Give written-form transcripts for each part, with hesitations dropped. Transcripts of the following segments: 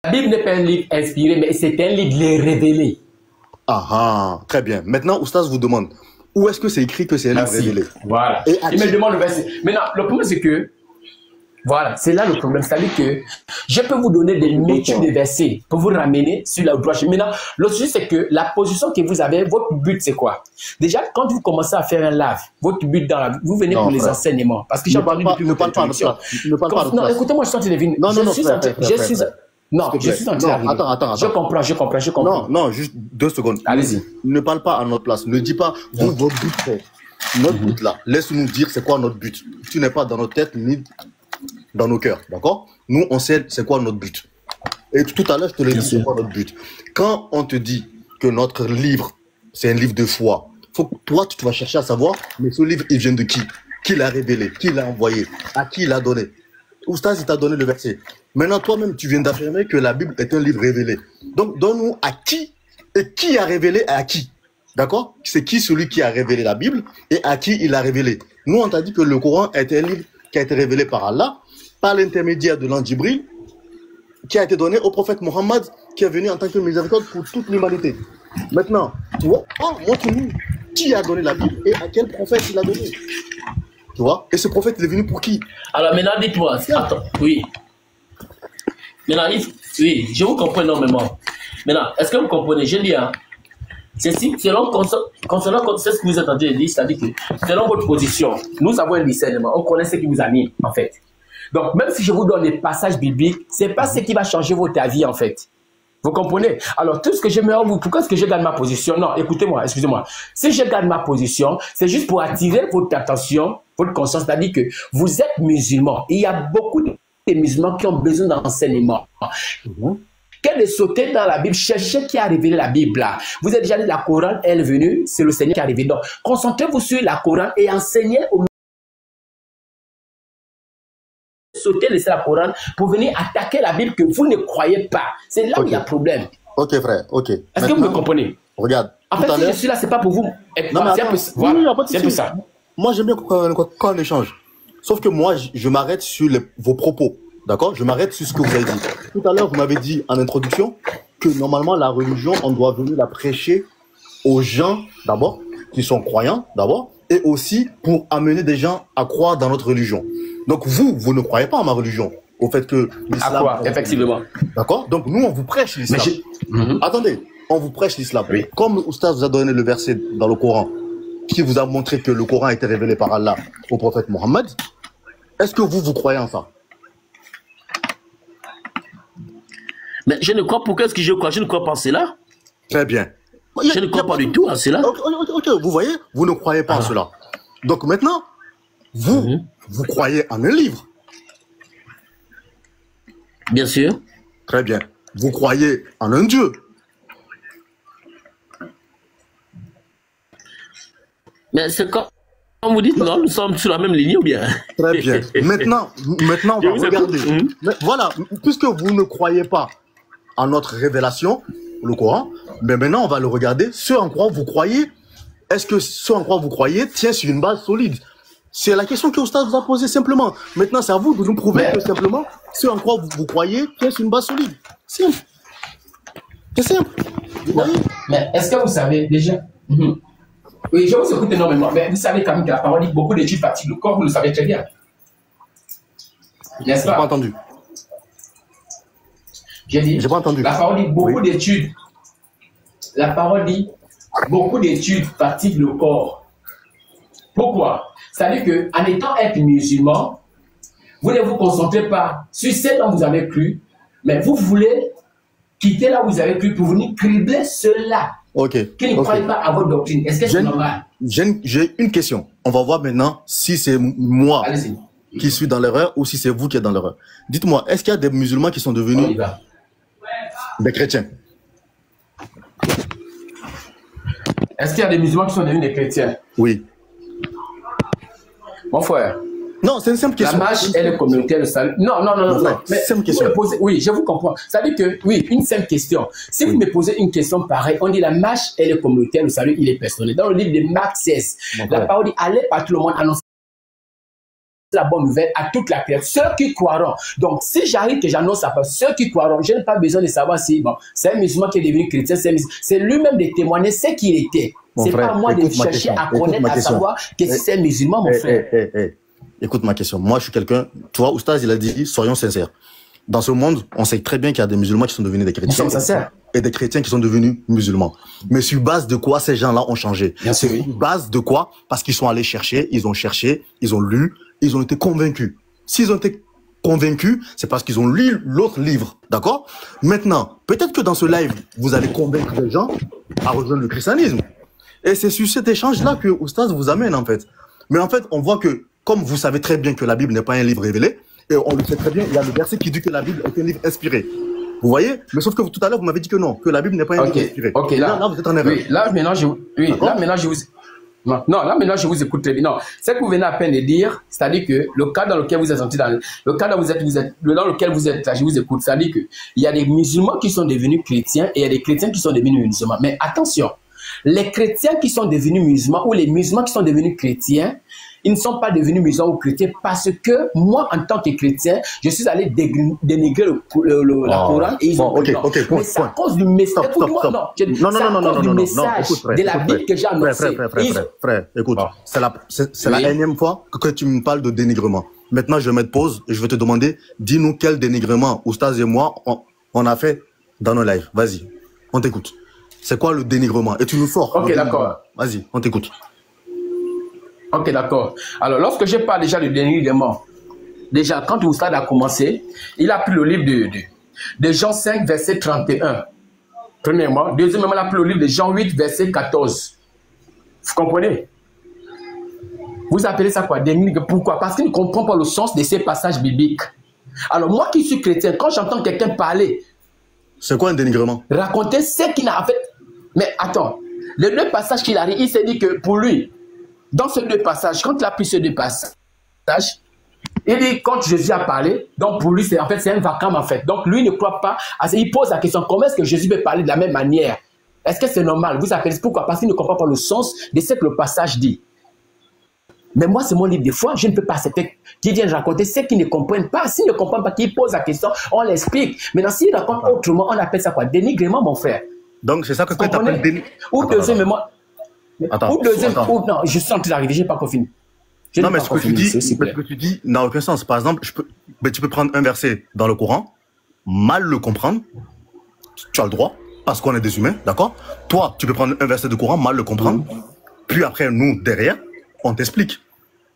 Bible n'est pas un livre inspiré, mais c'est un livre révélé. Ah ah, très bien. Maintenant, Oustaz vous demande, où est-ce que c'est écrit que c'est un livre révélé? Voilà. Et il me demande le verset. Maintenant, le problème, c'est que, voilà, c'est là le problème. C'est-à-dire que je peux vous donner des métiers de versets pour vous ramener sur la droite. Maintenant, l'autre chose, c'est que la position que vous avez, votre but, c'est quoi? Déjà, quand vous commencez à faire un live, votre but dans la vie, vous venez pour les enseignements. Parce que j'ai entendu depuis votre introduction. Non, écoutez-moi, je suis en train de venir. Non, je suis en train d'arriver. Attends. Je comprends. Non, juste 2 secondes. Allez-y. Ne parle pas à notre place. Ne dis pas, vous, votre but, c'est notre but là. Laisse-nous dire c'est quoi notre but. Tu n'es pas dans notre tête ni dans nos cœurs, d'accord? Nous, on sait c'est quoi notre but. Et tout à l'heure, je te l'ai dit, c'est quoi notre but. Quand on te dit que notre livre, c'est un livre de foi, faut que toi, tu vas chercher à savoir, mais ce livre, il vient de qui? Qui l'a révélé? Qui l'a envoyé? À qui il l'a donné? Oustaz, il t'a donné le verset. Maintenant, toi-même, tu viens d'affirmer que la Bible est un livre révélé. Donc, donne-nous à qui et qui a révélé à qui. D'accord? C'est qui celui qui a révélé la Bible et à qui il a révélé. Nous, on t'a dit que le Coran est un livre qui a été révélé par Allah, par l'intermédiaire de l'ange Jibril, qui a été donné au prophète Mohammed, qui est venu en tant que miséricorde pour toute l'humanité. Maintenant, tu vois, montre-nous qui a donné la Bible et à quel prophète il a donné. Tu vois? Et ce prophète, il est venu pour qui? Alors maintenant, dites-moi, attends, oui. Maintenant, oui, je vous comprends énormément. Maintenant, est-ce que vous comprenez? Je dis, hein, c'est ce que vous êtes en train de dire, c'est-à-dire que selon votre position, nous avons un discernement, on connaît ce qui vous anime, en fait. Donc, même si je vous donne les passages bibliques, ce n'est pas ce qui va changer votre avis, en fait. Vous comprenez? Alors, tout ce que je me rends, pourquoi est-ce que je garde ma position? Non, écoutez-moi, excusez-moi. Si je garde ma position, c'est juste pour attirer votre attention, votre conscience, c'est-à-dire que vous êtes musulman. Il y a beaucoup de musulmans qui ont besoin d'enseignement. Qu'elle est sautée dans la Bible, cherchez qui a révélé la Bible là. Vous êtes déjà dit, la Coran est venue, c'est le Seigneur qui a révélé. Donc, concentrez-vous sur la Coran et enseignez aux sauter, laisser la Coran pour venir attaquer la Bible que vous ne croyez pas. C'est là où il y a problème. Ok, frère, ok. Est-ce que vous me comprenez? Regarde. En fait, si je suis là, c'est pas pour vous. C'est un peu ça. Moi, j'aime bien quand on échange. Sauf que moi, je m'arrête sur vos propos. D'accord? Je m'arrête sur ce que vous avez dit. Tout à l'heure, vous m'avez dit en introduction que normalement, la religion, on doit venir la prêcher aux gens, d'abord, qui sont croyants, d'abord, et aussi pour amener des gens à croire dans notre religion. Donc vous ne croyez pas à ma religion, au fait que l'islam... À quoi? Effectivement. D'accord? Donc nous, on vous prêche l'islam. Attendez, on vous prêche l'islam. Oui. Comme Oustaz vous a donné le verset dans le Coran, qui vous a montré que le Coran a été révélé par Allah au prophète Mohammed, est-ce que vous croyez en ça? Mais je ne crois, pourquoi est-ce que je crois? Je ne crois pas en cela. Très bien. Je ne crois pas du tout en cela. Ok, vous voyez, vous ne croyez pas en cela. Donc maintenant, vous croyez en un livre. Bien sûr. Très bien. Vous croyez en un Dieu. Mais c'est comme vous dites, non, nous sommes sur la même ligne ou bien? Très bien. Maintenant, on va regarder. Voilà, puisque vous ne croyez pas en notre révélation, le Coran, mais maintenant on va le regarder. Ce en quoi vous croyez, est-ce que ce en quoi vous croyez tient sur une base solide? C'est la question que Oustaz vous a posée simplement. Maintenant, c'est à vous de nous prouver que simplement, ce en quoi vous croyez tient sur une base solide. Simple. C'est simple. Mais est-ce que vous savez déjà? Oui, je vous écoute énormément, mais vous savez quand même que la parole dit beaucoup d'études fatiguent le corps, vous le savez très bien. N'est-ce pas? J'ai pas entendu. J'ai dit, j'ai pas entendu. La parole dit beaucoup d'études. La parole dit beaucoup d'études fatiguent le corps. Pourquoi? C'est-à-dire qu'en étant être musulman, vous ne vous concentrez pas sur ce dont vous avez cru, mais vous voulez quitter là où vous avez cru pour venir cribler ceux-là qui ne croient pas à votre doctrine. Est-ce que c'est normal? J'ai une question. On va voir maintenant si c'est moi qui suis dans l'erreur ou si c'est vous qui êtes dans l'erreur. Dites-moi, est-ce qu'il y a des musulmans qui sont devenus des chrétiens? Est-ce qu'il y a des musulmans qui sont devenus des chrétiens? Oui. Mon frère. Non, c'est une simple question. La marche et le communautaire, le salut. Non. Mais simple question. Oui, je vous comprends. Ça veut dire que, oui, une simple question. Si vous me posez une question pareille, on dit la marche et le communautaire, le salut, il est personnel. Dans le livre de Marc 16, la parole dit allez par tout le monde annoncer la bonne nouvelle à toute la création, ceux qui croiront. Donc, si j'arrive que j'annonce ça, ceux qui croiront, je n'ai pas besoin de savoir si, bon, c'est un musulman qui est devenu chrétien, c'est lui-même de témoigner ce qu'il était. C'est pas moi de chercher à connaître, à savoir que si c'est un musulman, mon frère. Écoute ma question. Moi, je suis quelqu'un, tu vois, Oustaz, il a dit, soyons sincères. Dans ce monde, on sait très bien qu'il y a des musulmans qui sont devenus des chrétiens. Et des chrétiens qui sont devenus musulmans. Mais sur base de quoi ces gens-là ont changé? Bien sûr, oui. Sur base de quoi? Parce qu'ils sont allés chercher, ils ont lu, ils ont été convaincus. S'ils ont été convaincus, c'est parce qu'ils ont lu l'autre livre. D'accord? Maintenant, peut-être que dans ce live, vous allez convaincre des gens à rejoindre le christianisme. Et c'est sur cet échange-là que Oustaz vous amène, en fait. Mais en fait, on voit que, comme vous savez très bien que la Bible n'est pas un livre révélé, et on le sait très bien, il y a le verset qui dit que la Bible est un livre inspiré. Vous voyez? Mais sauf que tout à l'heure, vous m'avez dit que non, que la Bible n'est pas un livre inspiré. Ok, là, vous êtes en erreur. Oui, là, maintenant, je vous écoute très bien. Non, ce que vous venez à peine de dire, c'est-à-dire que le cas dans lequel vous êtes senti, dans lequel vous êtes là, je vous écoute, c'est-à-dire qu'il y a des musulmans qui sont devenus chrétiens et il y a des chrétiens qui sont devenus musulmans. Mais attention, les chrétiens qui sont devenus musulmans ou les musulmans qui sont devenus chrétiens, ils ne sont pas devenus musulmans ou chrétiens parce que moi, en tant que chrétien, je suis allé dénigrer la Coran et ils ont pris. Mais c'est à cause du message. Non, de la Bible que j'ai annoncé. Frère, écoute, c'est la énième fois que tu me parles de dénigrement. Maintenant, je vais mettre pause et je vais te demander, dis-nous quel dénigrement Oustaz et moi on a fait dans nos lives. Vas-y, on t'écoute. C'est quoi le dénigrement? Et tu nous sors. Ok, d'accord. Vas-y, on t'écoute. Ok, d'accord. Alors, lorsque je parle déjà de dénigrement, déjà, quand Oustaz a commencé, il a pris le livre de Jean 5, verset 31. Premièrement. Deuxièmement, il a pris le livre de Jean 8, verset 14. Vous comprenez? Vous appelez ça quoi? Dénigrer. Pourquoi? Parce qu'il ne comprend pas le sens de ces passages bibliques. Alors, moi qui suis chrétien, quand j'entends quelqu'un parler... C'est quoi un dénigrement? Raconter ce qu'il a fait. Mais attends, les deux passages qu'il a dit, il s'est dit que pour lui, dans ces deux passages, quand il a pris ces deux passages, il dit quand Jésus a parlé, donc pour lui, c'est un vacarme en fait. Donc lui il ne croit pas. Il pose la question, comment est-ce que Jésus peut parler de la même manière? Est-ce que c'est normal? Vous appelez pourquoi? Parce qu'il ne comprend pas le sens de ce que le passage dit. Mais moi, c'est mon livre. Des fois, je ne peux pas accepter qu'ils viennent raconter ce qu'ils ne comprennent pas. S'ils ne comprennent pas, qu'ils posent la question, on l'explique. Maintenant, s'ils racontent autrement, on appelle ça quoi? Dénigrement, mon frère. Donc, c'est ça que tu appelles dénigrement. Ou deuxièmement... Ou deuxième, non, je suis en train d'arriver, je n'ai pas encore fini. Non, mais ce que tu dis n'a aucun sens. Par exemple, tu peux prendre un verset dans le Coran, mal le comprendre, tu as le droit, parce qu'on est des humains, d'accord? Toi, tu peux prendre un verset du Coran, mal le comprendre, puis après, nous, derrière, on t'explique,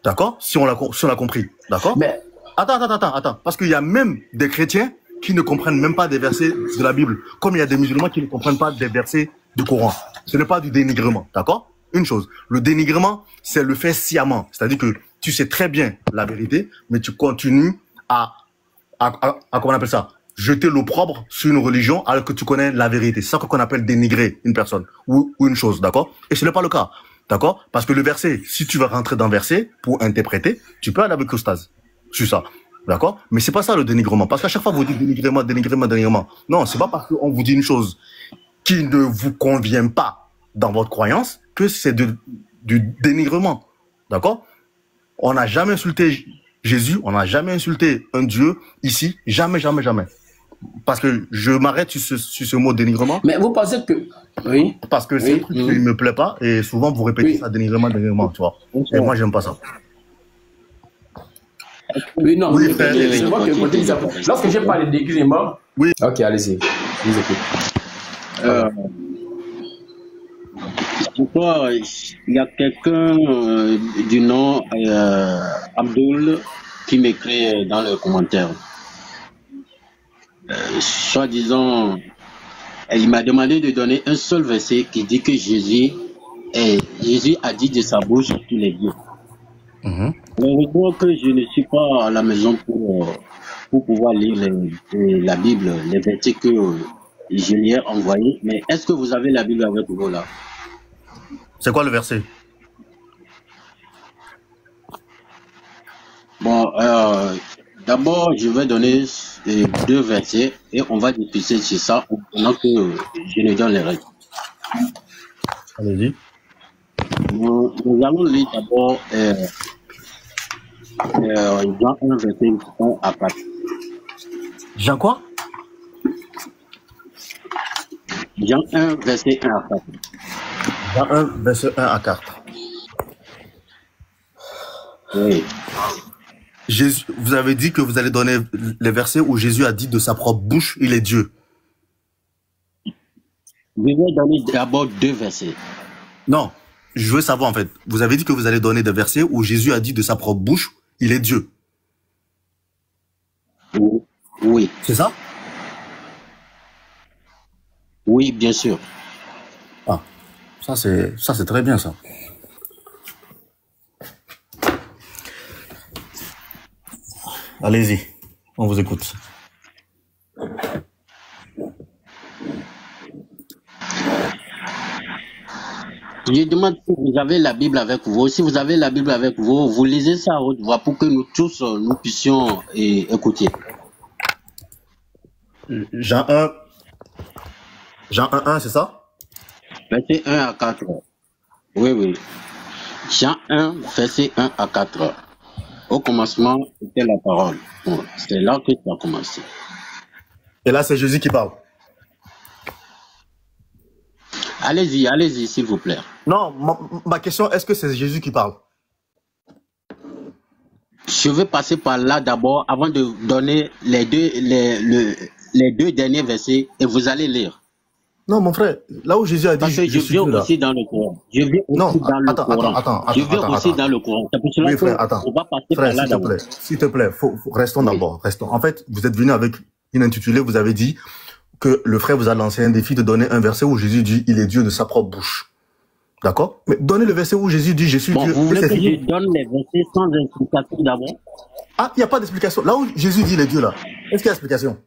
d'accord? Si on l'a compris, d'accord? Mais... Attends, parce qu'il y a même des chrétiens qui ne comprennent même pas des versets de la Bible, comme il y a des musulmans qui ne comprennent pas des versets du Coran. Ce n'est pas du dénigrement, d'accord? Une chose, le dénigrement, c'est le fait sciemment. C'est-à-dire que tu sais très bien la vérité, mais tu continues à comment on appelle ça? Jeter l'opprobre sur une religion alors que tu connais la vérité. C'est ça qu'on appelle dénigrer une personne ou une chose, d'accord? Et ce n'est pas le cas, d'accord? Parce que le verset, si tu veux rentrer dans le verset pour interpréter, tu peux aller avec Oustaz sur ça, d'accord? Mais c'est pas ça le dénigrement. Parce qu'à chaque fois, vous dites dénigrement. Non, c'est pas parce qu'on vous dit une chose qui ne vous convient pas dans votre croyance que c'est du dénigrement. D'accord? On n'a jamais insulté Jésus, on n'a jamais insulté un Dieu ici, jamais. Parce que je m'arrête sur ce mot dénigrement. Mais vous pensez que... Oui. Parce que c'est un truc qui ne me plaît pas et souvent vous répétez ça, dénigrement, tu vois. Et moi, j'aime pas ça. Oui, non. Oui, lorsque j'ai parlé de dénigrement... Oui. Ok, allez-y. Je vous écoute. Pourquoi il y a quelqu'un du nom Abdul qui m'écrit dans le commentaire. Soi-disant, il m'a demandé de donner un seul verset qui dit que Jésus a dit de sa bouche tous les dieux. Je crois que je ne suis pas à la maison pour pouvoir lire la Bible, les versets que je lui ai envoyés. Mais est-ce que vous avez la Bible avec vous là? C'est quoi le verset? Bon, d'abord, je vais donner deux versets et on va discuter sur ça pendant que je ne donne les règles. Allez-y. Nous allons lire d'abord Jean 1, verset 1 à 4. Jean quoi? Jean 1, verset 1 à 4. Jean 1, verset 1 à 4. Oui. Jésus, vous avez dit que vous allez donner les versets où Jésus a dit de sa propre bouche, il est Dieu. Je vais donner d'abord 2 versets. Non, je veux savoir en fait. Vous avez dit que vous allez donner des versets où Jésus a dit de sa propre bouche, il est Dieu. Oui. C'est ça? Oui, bien sûr. Ah, ça c'est très bien ça. Allez-y, on vous écoute. Je demande si vous avez la Bible avec vous. Si vous avez la Bible avec vous, vous lisez ça à haute voix pour que nous tous, nous puissions écouter. Jean 1, 1, c'est ça? Verset 1 à 4. Oui, oui. Jean 1, verset 1 à 4. Au commencement, c'était la parole. Bon, c'est là que ça a commencé. Et là, c'est Jésus qui parle. Allez-y, allez-y, s'il vous plaît. Non, ma question, est-ce que c'est Jésus qui parle? Je vais passer par là d'abord avant de donner les deux derniers versets et vous allez lire. Non, mon frère, là où Jésus a dit... Parce que je viens aussi dans le Coran. Je viens aussi dans le Coran. Je viens aussi dans le Coran. C'est pour cela oui, frère, attends. qu'on va passer frère, par là d'abord. S'il te plaît, restons d'abord. Restons. En fait, vous êtes venu avec une intitulée, vous avez dit que le frère vous a lancé un défi de donner un verset où Jésus dit « Il est Dieu de sa propre bouche ». D'accord? Mais donnez le verset où Jésus dit « Je suis Dieu ». Vous voulez que je donne les versets sans explication d'abord? Ah, il n'y a pas d'explication. Là où Jésus dit « Il est Dieu » là, est-ce qu'il y a explication?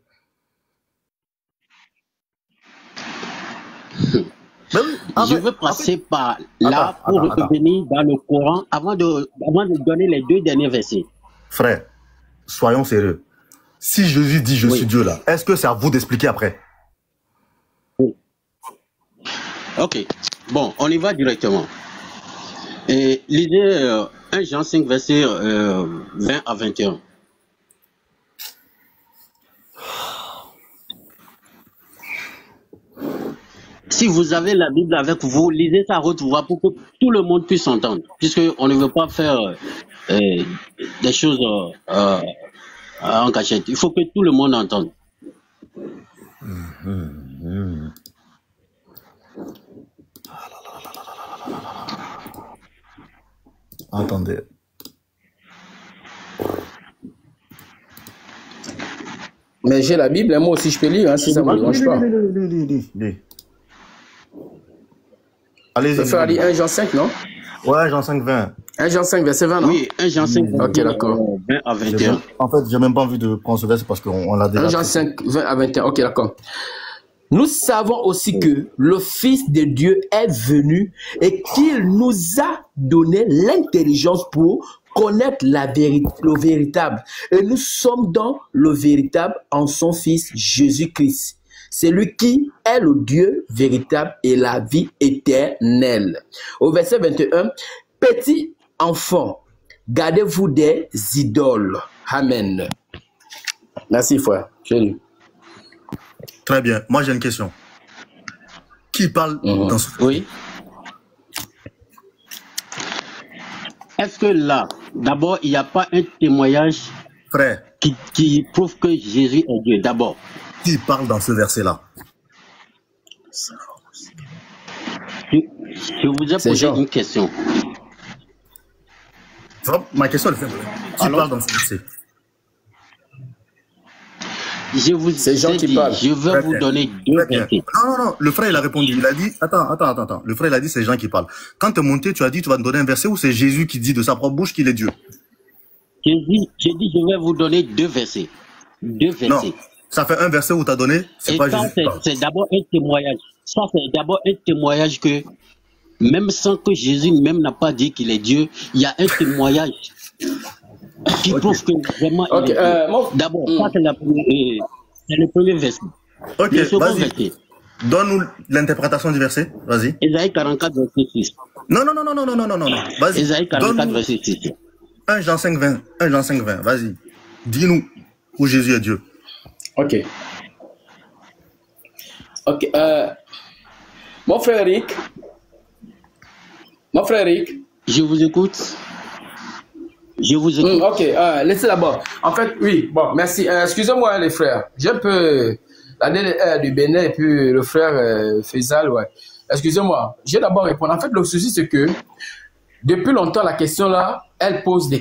Ben oui, je veux passer par là pour revenir dans le Coran avant de donner les deux derniers versets. Frère, soyons sérieux. Si Jésus dit « Je suis Dieu » là, est-ce que c'est à vous d'expliquer après? Oui. Ok. Bon, on y va directement. Et lisez 1 Jean 5, verset 20 à 21. Si vous avez la Bible avec vous, lisez ça à haute voix pour que tout le monde puisse entendre. Puisqu'on ne veut pas faire des choses en cachette. Il faut que tout le monde entende. Attendez. Mais j'ai la Bible, moi aussi je peux lire, hein, si ça ne me dérange pas. Allez-y. Je peux faire lire 1 Jean 5, non? Ouais, Jean 5, 20. 1 Jean 5, verset 20, non? Oui, 1 Jean 5, ok, d'accord. 20 à 21. En fait, j'ai même pas envie de prendre ce verset parce qu'on l'a déjà. 1 Jean 5, 20 à 21, ok, d'accord. Nous savons aussi que le Fils de Dieu est venu et qu'il nous a donné l'intelligence pour connaître le véritable. Et nous sommes dans le véritable en son Fils Jésus-Christ. C'est lui qui est le Dieu véritable et la vie éternelle. Au verset 21, petits enfants, gardez-vous des idoles. Amen. Merci, frère. J'ai lu. Très bien. Moi, j'ai une question. Qui parle dans ce... Oui. Est-ce que là, d'abord, il n'y a pas un témoignage Frère, qui prouve que Jésus est Dieu, d'abord? qui parle dans ce verset-là? Je vous ai posé une question. Ma question est simple. Qui parle dans ce verset? Je vous ai dit, je vais vous donner deux versets. Non, le frère il a répondu, il a dit, attends, le frère il a dit c'est Jean qui parle. Quand tu es monté, tu as dit tu vas me donner un verset où c'est Jésus qui dit de sa propre bouche qu'il est Dieu. J'ai dit je vais vous donner deux versets. Deux versets. Non, ça fait un verset où tu as donné, c'est pas Jésus. C'est d'abord un témoignage. Ça c'est d'abord un témoignage que, même sans que Jésus même n'a pas dit qu'il est Dieu, il y a un témoignage qui prouve que vraiment il est Dieu. D'abord, ça c'est le premier verset. Ok, le second verset. Donne-nous l'interprétation du verset, vas-y. Ésaïe 44, verset 6. Non, vas-y. Ésaïe 44, verset 6. 1 Jean 5, 20. 1 Jean 5, 20. Vas-y. Dis-nous où Jésus est Dieu. Ok. Ok. Mon frère Eric. Mon frère Eric. Je vous écoute. Je vous écoute. Ok, laissez d'abord. En fait, oui, bon, merci. Excusez-moi, les frères. J'ai un peu la DDR du Bénin et puis le frère Faisal, ouais. Excusez-moi. Je vais d'abord répondre. En fait, le souci, c'est que depuis longtemps, la question là, elle cause des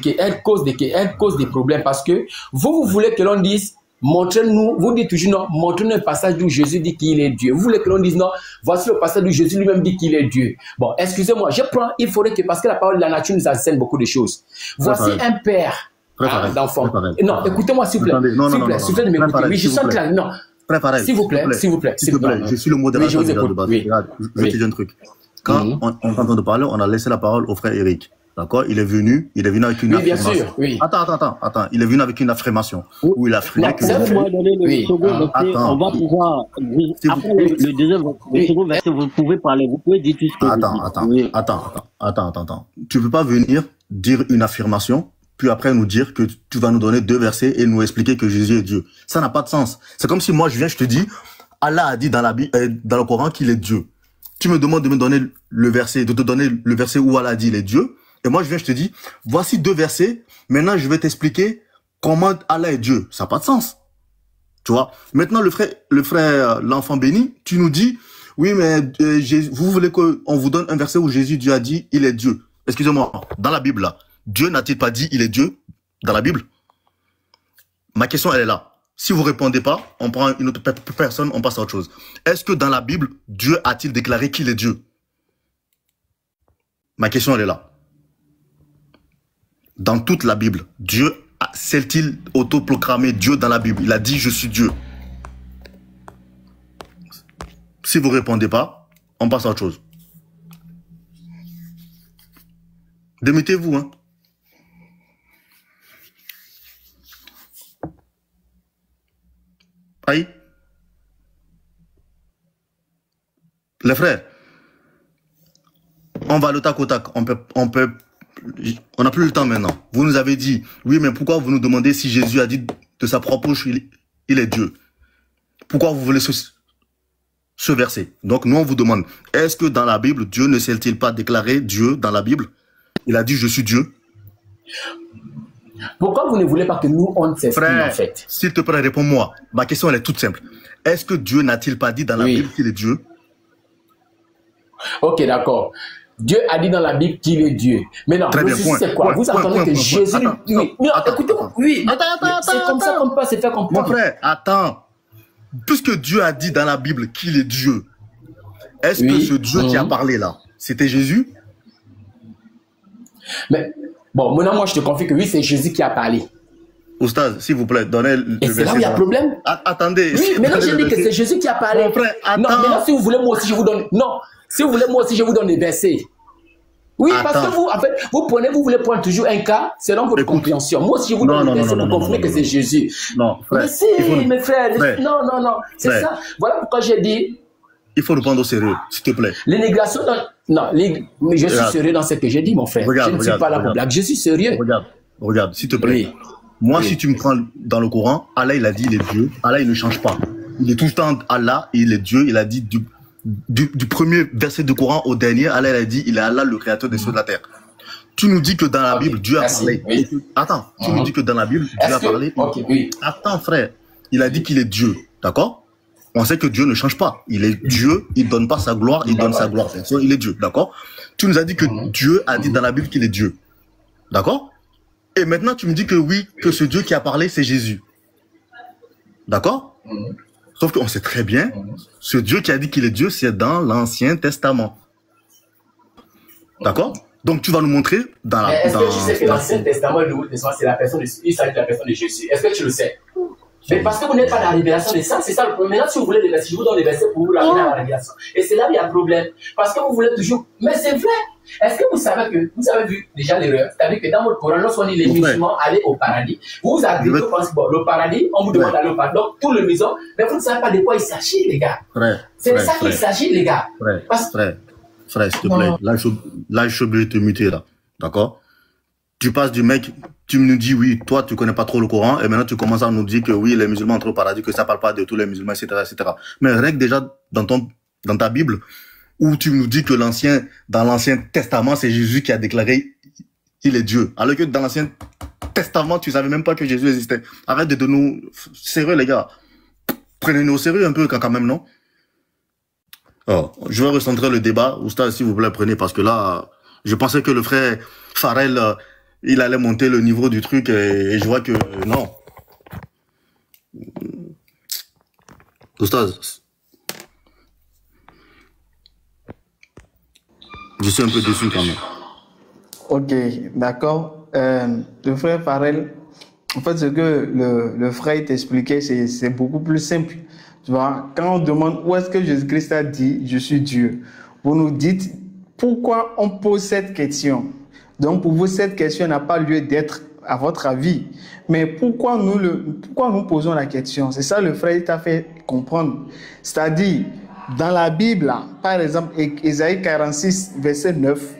problèmes parce que vous voulez que l'on dise, montrez-nous, vous dites toujours non, montrez-nous un passage où Jésus dit qu'il est Dieu. Vous voulez que l'on dise non, voici le passage où Jésus lui-même dit qu'il est Dieu. Bon, excusez-moi, il faudrait que, parce que la parole de la nature nous enseigne beaucoup de choses. Voici un père d'enfant. Non, écoutez-moi s'il vous plaît. S'il vous plaît, s'il vous plaît de m'écouter. Oui, je sens clair. Non. S'il vous plaît, s'il vous plaît. Je suis le modérateur de base. Regarde, je vais te dire un truc. Quand on est en train de parler, on a laissé la parole au frère Eric. D'accord? Il est venu avec une affirmation. Bien sûr, oui. Attends. Il est venu avec une affirmation où il a affirmé que... On va pouvoir... Après le deuxième, le second verset, vous pouvez parler. Vous pouvez dire tout ce que vous dites. Attends. Tu ne peux pas venir dire une affirmation, puis après nous dire que tu vas nous donner 2 versets et nous expliquer que Jésus est Dieu. Ça n'a pas de sens. C'est comme si moi, je te dis, Allah a dit dans le Coran qu'il est Dieu. Tu me demandes de me donner le verset, de te donner le verset où Allah dit il est Dieu. Et moi, je te dis, voici 2 versets. Maintenant, je vais t'expliquer comment Allah est Dieu. Ça n'a pas de sens. Tu vois? Maintenant, l'enfant béni, tu nous dis, oui, mais vous voulez qu'on vous donne un verset où Jésus, Dieu a dit, il est Dieu. Excusez-moi, dans la Bible, là, Dieu n'a-t-il pas dit, il est Dieu, dans la Bible? Ma question, elle est là. Si vous répondez pas, on prend une autre personne, on passe à autre chose. Est-ce que dans la Bible, Dieu a-t-il déclaré qu'il est Dieu? Ma question, elle est là. Dans toute la Bible, Dieu s'est-il autoproclamé Dieu dans la Bible? Il a dit, je suis Dieu. Si vous répondez pas, on passe à autre chose. Démettez-vous, hein. Aïe. Les frères, on va le tac au tac. On n'a plus le temps maintenant. Vous nous avez dit, oui, mais pourquoi vous nous demandez si Jésus a dit de sa propre bouche, il est Dieu? Pourquoi vous voulez ce verset? Donc, nous, on vous demande, est-ce que dans la Bible, Dieu ne s'est-il pas déclaré Dieu dans la Bible? Il a dit, je suis Dieu. Pourquoi vous ne voulez pas que nous, on s'exprime en fait? S'il te plaît, réponds-moi. Ma question, elle est toute simple. Est-ce que Dieu n'a-t-il pas dit dans la Bible qu'il est Dieu? Ok, d'accord. Dieu a dit dans la Bible qu'il est Dieu. Mais non, c'est quoi? Vous entendez que Jésus... Écoutez-moi, oui. C'est comme ça qu'on peut se faire comprendre. Mon frère, attends. Puisque Dieu a dit dans la Bible qu'il est Dieu, est-ce que ce Dieu qui a parlé là, c'était Jésus? Mais... Bon, maintenant, moi, je te confie que oui, c'est Jésus qui a parlé. Oustaz, s'il vous plaît, donnez le verset. Et c'est là où il y a problème. Attendez. Oui, maintenant, j'ai dit que c'est Jésus qui a parlé. Mon frère, attends. Non, maintenant, si vous voulez, moi aussi, je vous donne... Non, si vous voulez, moi aussi, je vous donne des versets. Oui, parce que vous, en fait, vous voulez prendre toujours un cas selon votre compréhension. Moi aussi, je vous donne des versets pour confirmer que c'est Jésus. Non, frère. Mais si, mes frères. Non. C'est ça. Voilà pourquoi j'ai dit... Il faut nous prendre au sérieux, s'il te plaît. L'immigration, non, mais je suis sérieux dans ce que j'ai dit, mon frère. Je ne suis pas là pour blague, je suis sérieux. Regarde, s'il te plaît. Moi, si tu me prends dans le Coran, Allah, il a dit, il est Dieu. Allah, il ne change pas. Il est tout le temps Allah, il est Dieu. Il a dit du premier verset du Coran au dernier, Allah, il a dit, il est Allah, le créateur des cieux de la terre. Tu nous dis que dans la Bible, Dieu a parlé. Attends, tu nous dis que dans la Bible, Dieu a parlé. Attends, frère, il a dit qu'il est Dieu, d'accord? On sait que Dieu ne change pas. Il est Dieu, il ne donne pas sa gloire, il donne sa gloire. Il est Dieu, d'accord? Tu nous as dit que Dieu a dit dans la Bible qu'il est Dieu. D'accord? Et maintenant, tu me dis que oui, que ce Dieu qui a parlé, c'est Jésus. D'accord? Sauf qu'on sait très bien, ce Dieu qui a dit qu'il est Dieu, c'est dans l'Ancien Testament. D'accord? Donc, tu vas nous montrer dans la... Est-ce que tu sais que l'Ancien Testament et le Nouveau Testament, c'est la personne de Jésus? Est-ce que tu le sais? Mais parce que vous n'êtes pas dans la révélation de ça, c'est ça le problème. Maintenant, si vous voulez des versets, je vous donne des versets pour vous ramener à la révélation. Et c'est là où il y a un problème. Parce que vous voulez toujours... Mais c'est vrai. Est-ce que vous savez que... Vous avez vu déjà l'erreur? C'est-à-dire que dans votre Coran, lorsqu'on dit les musulmans aller au paradis, vous avez dit que bon, le paradis, on vous demande d'aller au paradis. Donc, tout le musulman, mais vous ne savez pas de quoi il s'agit, les gars. C'est de ça qu'il s'agit, les gars. Frère, s'il te plaît. Là, je suis obligé de te muter, là. D'accord? tu passes du mec, tu nous dis oui, toi tu connais pas trop le Coran, et maintenant tu commences à nous dire que oui, les musulmans entrent au paradis, que ça parle pas de tous les musulmans, etc., etc. Mais rien que déjà dans ta Bible, où tu nous dis que dans l'Ancien Testament, c'est Jésus qui a déclaré il est Dieu. Alors que dans l'Ancien Testament, tu savais même pas que Jésus existait. Arrête de nous sérieux, les gars. Prenez-nous au sérieux un peu quand même, non? Alors, je vais recentrer le débat. Oustaz, s'il vous plaît, prenez, parce que là, je pensais que le frère Farel, il allait monter le niveau du truc, et je vois que non. Oustaz, je suis un peu déçu quand même. Ok, d'accord. Le frère Farel, en fait, ce que le frère t'expliquait, c'est beaucoup plus simple. Tu vois, quand on demande où est-ce que Jésus-Christ a dit « Je suis Dieu », vous nous dites pourquoi on pose cette question. Donc, pour vous, cette question n'a pas lieu d'être à votre avis. Mais pourquoi nous posons la question? C'est ça le frère t'a fait comprendre. C'est-à-dire, dans la Bible, par exemple, Ésaïe 46, verset 9,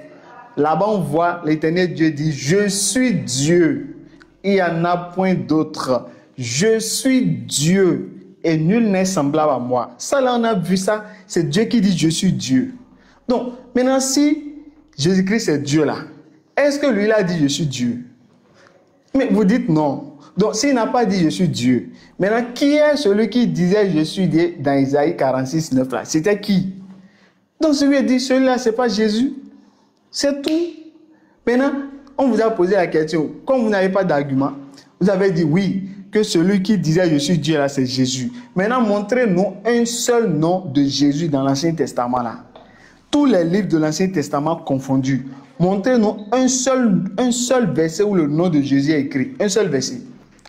là-bas, on voit l'Éternel Dieu dit « Je suis Dieu, il n'y en a point d'autre. Je suis Dieu et nul n'est semblable à moi. » Ça, là, on a vu ça. C'est Dieu qui dit « Je suis Dieu ». Donc, maintenant, si Jésus-Christ est Dieu, là, est-ce que lui, il a dit « Je suis Dieu » ? Mais vous dites non. Donc, s'il n'a pas dit « Je suis Dieu », maintenant, qui est celui qui disait « Je suis Dieu » dans Isaïe 46, 9, là? C'était qui? Donc, celui qui dit « Celui-là, ce n'est pas Jésus ». C'est tout. Maintenant, on vous a posé la question. Comme vous n'avez pas d'argument, vous avez dit oui, que celui qui disait « Je suis Dieu » là, c'est Jésus. Maintenant, montrez-nous un seul nom de Jésus dans l'Ancien Testament là. Tous les livres de l'Ancien Testament confondus. Montrez-nous un seul verset où le nom de Jésus est écrit. Un seul verset.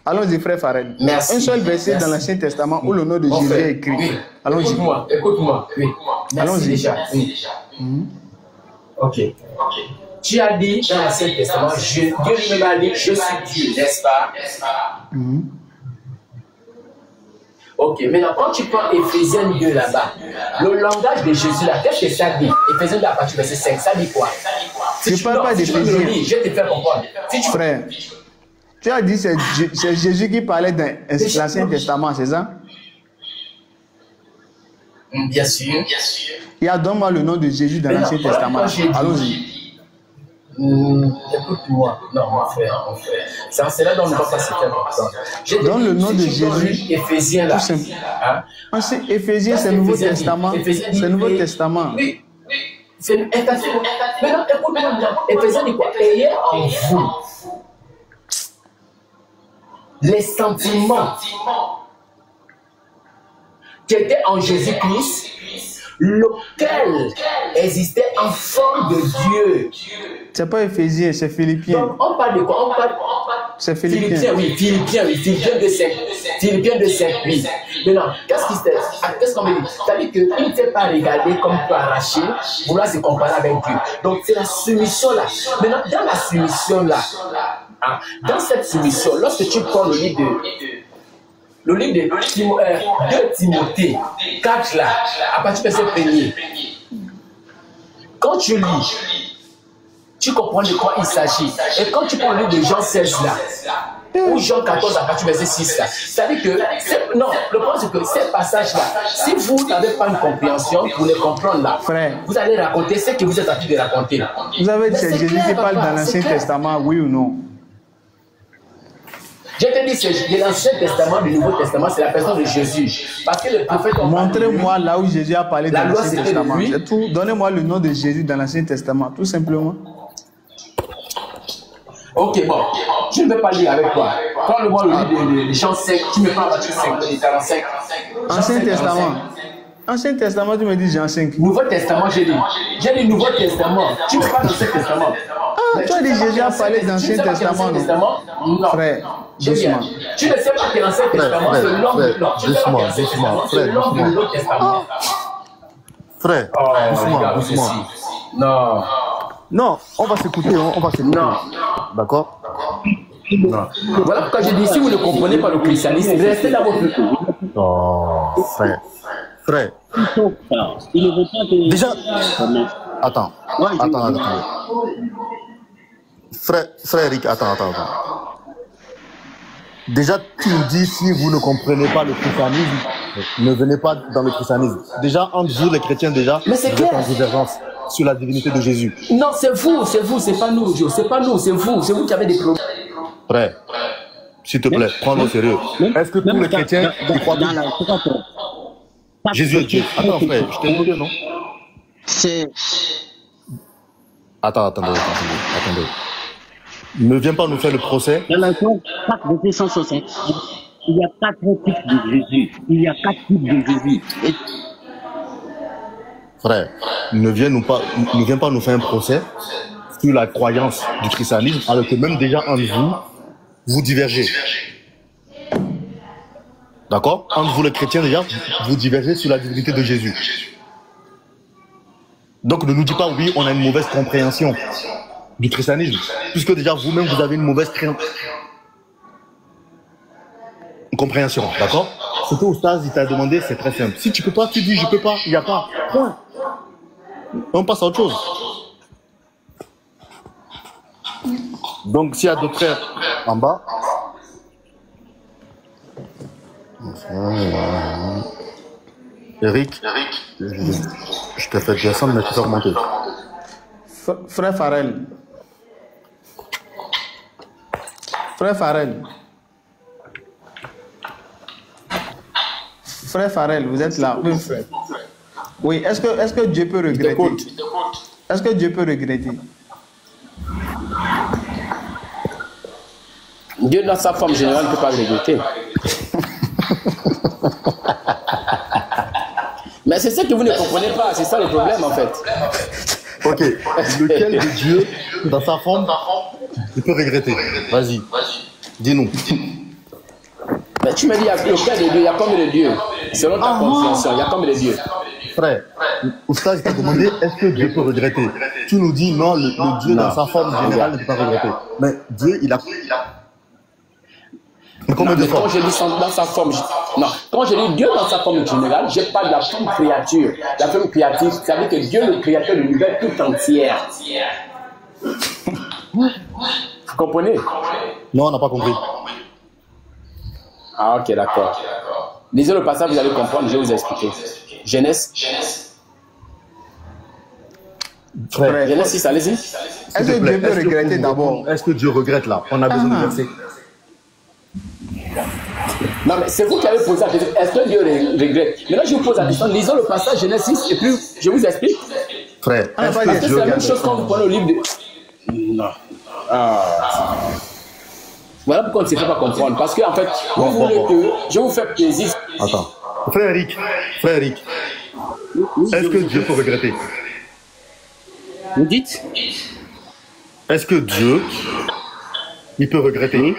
Allons-y, frère Farel. Merci. Un seul verset dans l'Ancien Testament où le nom de Jésus est écrit. Oui. Allons-y. Écoute-moi. Oui. Allons-y. Déjà. Oui. Ok. Tu as dit dans l'Ancien Testament, Dieu lui-même a dit, je suis Dieu, n'est-ce pas? Ok, maintenant quand tu prends Éphésiens 2 là-bas, le langage de Jésus là, qu'est-ce que ça dit? Éphésiens 2 à partir du verset 5, ça dit quoi? Je ne parle pas d'Éphésiens. Je vais te faire comprendre. Frère, tu as dit c'est Jésus qui parlait dans l'Ancien Testament, c'est ça? Bien sûr. Il y a donne-moi le nom de Jésus dans l'Ancien Testament. Allons-y. Écoute-moi. Non, mon frère. C'est là dont on ne va pas se faire comprendre. Donne le nom de Jésus. Éphésiens là. Tout simple. Éphésiens, c'est le Nouveau Testament. C'est le Nouveau Testament. Oui. Maintenant, écoute-moi. Éphésiens dit quoi? Ayez en vous les sentiments qui étaient en Jésus-Christ, lequel existait en forme de Dieu. C'est pas Éphésiens, c'est Philippiens. Donc, on parle de quoi? C'est Philippiens. Philippiens 2:5. Philippiens 2:5, oui. Maintenant, qu'est-ce qu'on veut dire? C'est-à-dire qu'il ne fait pas regarder comme peut arracher, vouloir se comparer avec Dieu. Donc, c'est la soumission là. Maintenant, dans la soumission là, dans cette soumission, lorsque tu prends le livre de 2 Timothée 4 là, à partir de verset 1er, quand tu lis, tu comprends de quoi il s'agit. Et quand tu prends le livre de Jean 16 là, ou Jean 14 à partir du verset 6 là, c'est-à-dire que, non, le problème c'est que ces passages là, si vous n'avez pas une compréhension pour les comprendre là, frère, vous allez raconter ce que vous êtes en train de raconter. Vous avez dit c'est Jésus qui parle dans l'Ancien Testament, oui ou non? Je te dis, c'est de l'Ancien Testament, du Nouveau Testament, c'est la personne de Jésus. Parce que le prophète... Montrez-moi là où Jésus a parlé dans l'Ancien Testament. C'est tout. Donnez-moi le nom de Jésus dans l'Ancien Testament, tout simplement. Ok, bon. Je ne vais pas lire avec toi. Prends-le-moi le livre de Jean 5. Tu me prends à partir de 45. Ancien Testament. Ancien Testament, tu me dis Jean 5. Nouveau Testament, j'ai dit. J'ai dit Nouveau Testament. Tu me parles d'Ancien Testament. Ah, tu as dit Jésus a parlé d'Ancien Testament, non? Frère. Doucement. Tu ne sais pas que l'Ancien Testament, c'est le nom de l'Ancien Testament. Frère, doucement. Non. Non, on va s'écouter, Non. D'accord? Non. Voilà pourquoi je dis, si vous ne comprenez pas le christianisme, restez dans votre pays. Oh, frère. Il ne veut pas que... Déjà, attends. Frère Eric, attends. Déjà, tu nous dis, si vous ne comprenez pas le christianisme, ne venez pas dans le christianisme. Déjà, entre vous, les chrétiens, déjà, Mais c'est vous êtes clair. en divergence sur la divinité de Jésus. Non, c'est vous, c'est pas nous, Joe. C'est pas nous, c'est vous qui avez des problèmes. Frère, s'il te plaît, prends-le au sérieux. Est-ce que tous les chrétiens qui croient que Jésus est Dieu? Attends, frère, je t'ai demandé, non? C'est... Attendez. Ne viens pas nous faire le procès. Dans la Jean 4, verset 160, il y a 4 types de Jésus. Il y a 4 types de Jésus. Et Frère, ne viens pas nous faire un procès sur la croyance du christianisme, alors que même déjà entre vous, vous divergez. D'accord? Entre vous les chrétiens déjà, vous divergez sur la divinité de Jésus. Donc ne nous dis pas oui, on a une mauvaise compréhension du christianisme, puisque déjà vous-même vous avez une mauvaise compréhension, d'accord? Ce que Oustaz il t'a demandé, c'est très simple. Si tu peux pas, tu dis je peux pas, il n'y a pas. Point. On passe à autre chose. Donc s'il y a d'autres frères en bas, Eric, je t'ai fait descendre, mais tu peux remonter. Frère Farel. Frère Farel, vous êtes là. Oui, frère. Oui, est-ce que Dieu peut regretter? Est-ce que Dieu peut regretter? Dieu, dans sa forme générale, ne peut pas regretter. Mais c'est ça que vous ne comprenez pas, c'est ça le problème en fait. Ok, lequel de Dieu, dans sa forme, il peut regretter? Vas-y, dis-nous. Mais tu me dis, il y a lequel de Dieu, il y a combien de dieux? Selon ta compréhension, il y a combien de dieux? Frère, Oustaz t'a demandé est-ce que Dieu peut regretter? Tu nous dis non, le Dieu dans sa forme générale ne peut pas regretter. Mais Dieu, il a... Mais combien de fois? Quand je dis dans sa forme, quand je dis Dieu dans sa forme générale, je parle de la forme créature. La forme créative, ça veut dire que Dieu, le créateur de l'univers tout entière. Vous comprenez? Non, on n'a pas compris. Ah, ok, d'accord. Lisez le passage, vous allez comprendre, je vais vous expliquer. Genèse. Frère, Genèse 6, allez-y. Est-ce que Dieu peut regretter d'abord? Est-ce que Dieu regrette là? On a besoin de verser. Non, mais c'est vous qui avez posé la question. Est-ce que Dieu regrette? Maintenant, je vous pose la question. Lisons le passage Genèse 6 et puis je vous explique. Frère, est-ce Parce que que Dieu c'est la même regrette? chose quand vous prenez le livre de. Non. Voilà pourquoi on ne sait pas comprendre. Parce que, en fait, vous voulez que je vous fais plaisir. Attends. Frère Eric, est-ce que Dieu peut regretter? vous dites? Est-ce que Dieu, il peut regretter?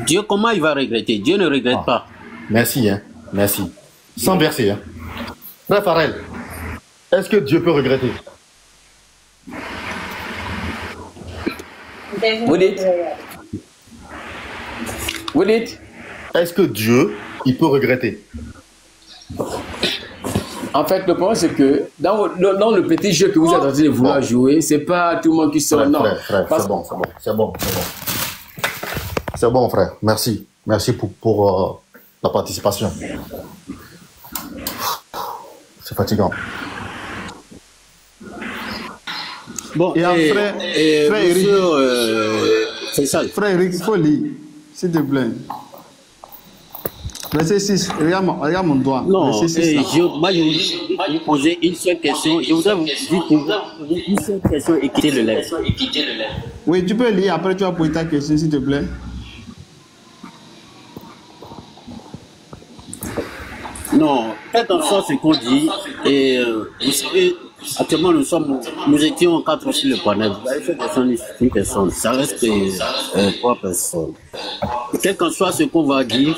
Dieu, comment il va regretter? Dieu ne regrette pas. Merci, hein. Merci. Sans verser, hein. Frère Farel, est-ce que Dieu peut regretter? Vous dites? Vous dites? Est-ce que Dieu, il peut regretter? En fait, le problème, c'est que dans le petit jeu que vous êtes en train de vouloir jouer, c'est pas tout le monde qui sort. Non. Frère, Parce- c'est bon. C'est bon, frère. Merci. Merci pour la participation. C'est fatigant. Bon, Et après, frère Eric. monsieur, c'est ça. Frère Eric, il faut lire, s'il te plaît. Verset 6, regarde mon doigt. Non, Verset 6, là. moi je voudrais vous poser une seule question. Je voudrais vous poser une seule question et quitter le live. Oui, tu peux lire, après tu vas poser ta question, s'il te plaît. Non, faites en sorte ce qu'on dit. Et vous savez, actuellement nous étions 4 sur le panel. Vous avez fait descendre une personne. Ça reste 3 personnes. Quel qu'en soit ce qu'on va dire,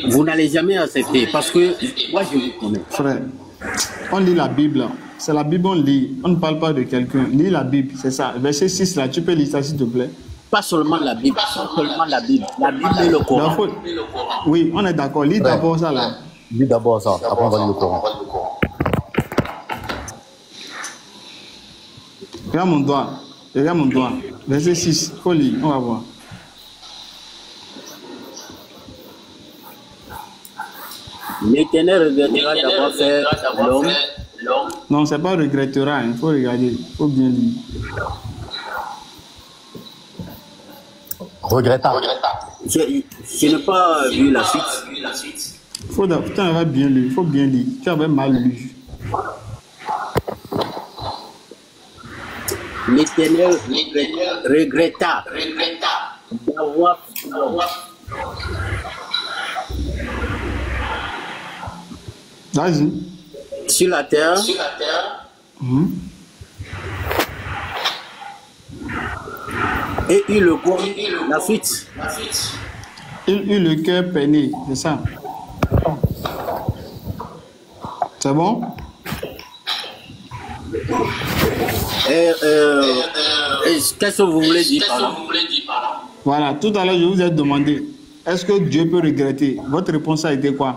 vous n'allez jamais accepter. Parce que moi je vous connais. Frère, on lit la Bible. C'est la Bible, on lit. On ne parle pas de quelqu'un. Lis la Bible, c'est ça. Verset 6 là, tu peux lire ça, s'il te plaît. Pas seulement la Bible, pas seulement la Bible. La Bible et le Coran. Donc, oui, on est d'accord. Lis d'abord ça là. Dis d'abord ça, après on va lire le Coran. Regarde mon doigt. Regarde mon doigt. Verset 6. Faut lire. On va voir. L'Éternel regrettera d'avoir fait l'homme. Non, c'est pas regrettera. Il faut regarder. Il faut bien lire. Regretta. Je n'ai pas vu la suite. Faut avoir bien lu. Il faut bien lire. Tu avais mal lu. L'Éternel regretta d'avoir Vas-y. sur la terre et eut le corps, la suite. Il eut le cœur peiné. C'est ça. C'est bon? Qu'est-ce que vous voulez dire par là? Voilà. Tout à l'heure, je vous ai demandé, est-ce que Dieu peut regretter? Votre réponse a été quoi?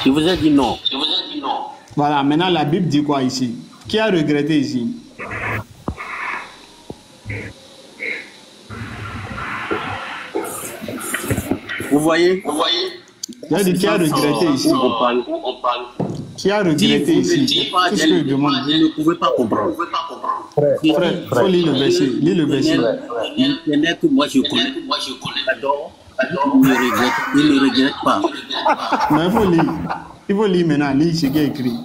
Je vous ai dit non. Voilà. Maintenant, la Bible dit quoi ici? Qui a regretté ici? Vous voyez? J'ai dit qui a regretté ici? On parle. Qui a regretté ici? C'est ce que je demande. Vous ne pouvez pas comprendre. Frère, il faut lire le verset. Lis le verset. L'Éternel que moi je connais. Il ne regrette pas. Mais il faut lire. Il faut lire maintenant. Lire ce qui est écrit.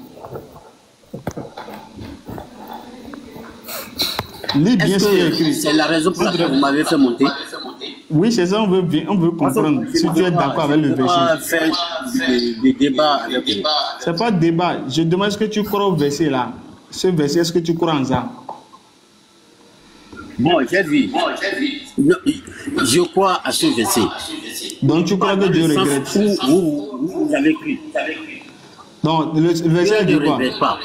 Lis bien ce qui est écrit. C'est la raison pour laquelle vous m'avez fait monter. Oui, c'est ça, on veut comprendre si tu es d'accord avec le verset. Faire des débats avec vous. C'est pas débat. Je demande est-ce que tu crois au verset là. Ce verset, est-ce que tu crois en ça? Bon, j'ai vu. Non, je crois à ce verset. Donc tu crois que Dieu regrette? Vous avez cru. Donc le verset dit Dieu ne quoi? regrette pas.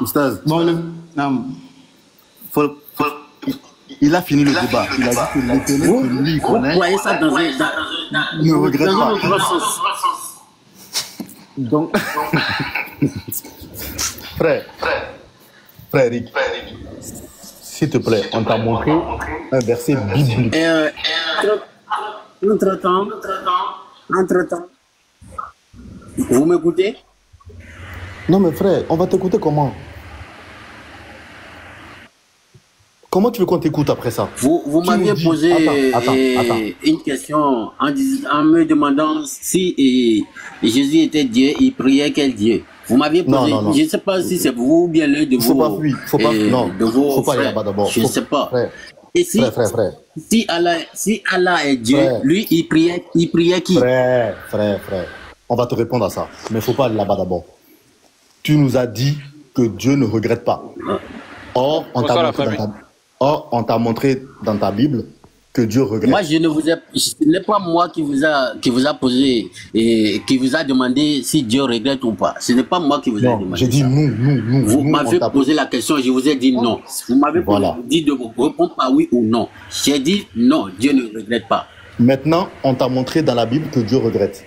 Oustaz, Bon, non. il a fini le débat. Il a dit que l'Éternel que lui Vous connaît voyez ça dans un ne regrette dans un pas. autre sens. Donc, frère Eric, s'il te plaît, on t'a montré un verset biblique. Entre-temps, vous m'écoutez? Non mais frère, on va t'écouter comment? Comment tu veux qu'on t'écoute après ça? Vous m'aviez posé Attends. une question en me demandant si Jésus était Dieu, il priait quel Dieu? Vous m'aviez posé, Non. je ne sais pas si c'est vous ou bien l'un de Faut vos pas aller là-bas d'abord. Je ne sais pas. Frère. Et si Allah est Dieu, Frère. lui, il priait qui? Frère. On va te répondre à ça. Mais il ne faut pas aller là-bas d'abord. Tu nous as dit que Dieu ne regrette pas. Or, on t'a montré dans ta Bible que Dieu regrette. Moi, ce n'est pas moi qui vous a posé et qui vous a demandé si Dieu regrette ou pas. Ce n'est pas moi qui vous ai demandé. J'ai dit nous. Vous m'avez posé la question, je vous ai dit non. Vous m'avez dit de répondre par oui ou non. J'ai dit non, Dieu ne regrette pas. Maintenant, on t'a montré dans la Bible que Dieu regrette.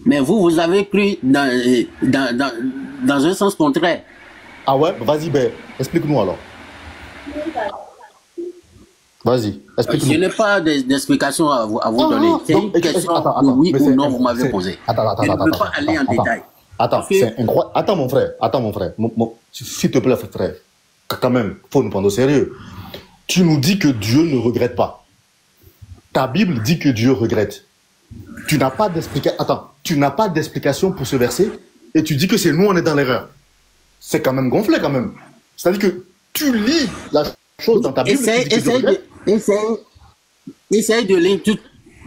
Mais vous avez cru dans un sens contraire. Ah ouais? Vas-y, explique-nous alors. Vas-y, explique-nous. Je n'ai pas d'explication à vous donner. C'est une question de oui ou non vous m'avez posée. Je ne peux pas aller en détail. C'est incroyable. Attends mon frère. S'il te plaît frère. Quand même, faut nous prendre au sérieux. Tu nous dis que Dieu ne regrette pas. Ta Bible dit que Dieu regrette. Tu n'as pas d'explication pour ce verset et tu dis que c'est nous on est dans l'erreur. C'est quand même gonflé quand même. C'est-à-dire que tu lis la chose dans ta Bible. Essaye de lire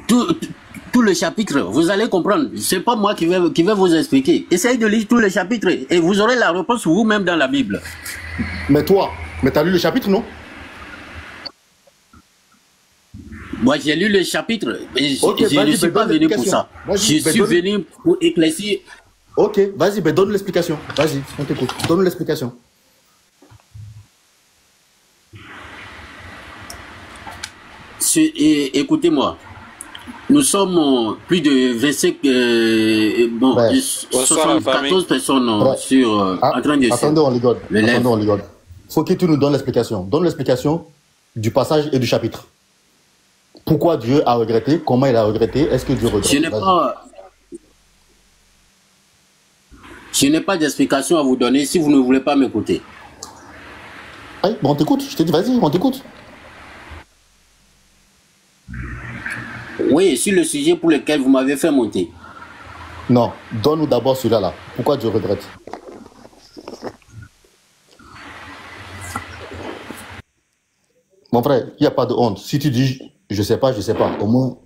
tout le chapitre. Vous allez comprendre. C'est pas moi qui vais vous expliquer. Essaye de lire tout le chapitre et vous aurez la réponse vous-même dans la Bible. Mais toi, t'as lu le chapitre, non? Moi, j'ai lu le chapitre. Et je ne suis pas venu pour ça. Je suis venu pour éclaircir. Ok, vas-y, donne l'explication. Vas-y, on t'écoute. Donne l'explication. Écoutez-moi. Nous sommes plus de 25, bon, Ouais. 74 personnes Ouais. en train de Attendez, on rigole. le live. Attendez, on rigole. Faut que tu nous donnes l'explication. Donne l'explication du passage et du chapitre. Pourquoi Dieu a regretté? Comment il a regretté? Est-ce que Dieu regrette? Je n'ai pas d'explication à vous donner si vous ne voulez pas m'écouter. Bon, on t'écoute. Je t'ai dit, vas-y, on t'écoute. Oui, sur le sujet pour lequel vous m'avez fait monter. Non, donne-nous d'abord celui-là. Pourquoi Dieu regrette? Mon frère, il n'y a pas de honte. Si tu dis, je sais pas, au moins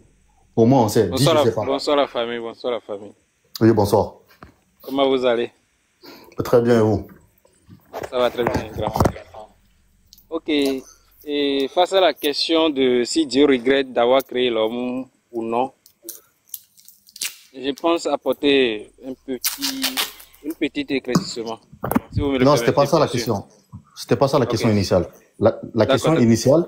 on sait. Dis, je sais pas. Bonsoir la famille, bonsoir la famille. Oui, bonsoir. Comment vous allez? Très bien, et vous? Ça va très bien, grand. Ok, et face à la question de si Dieu regrette d'avoir créé l'homme ou non, je pense apporter une petite éclaircissement. Si vous me le Non, c'était pas permettez, ça la bien sûr. question. C'était pas ça la question Ok. initiale. La question d'accord. initiale,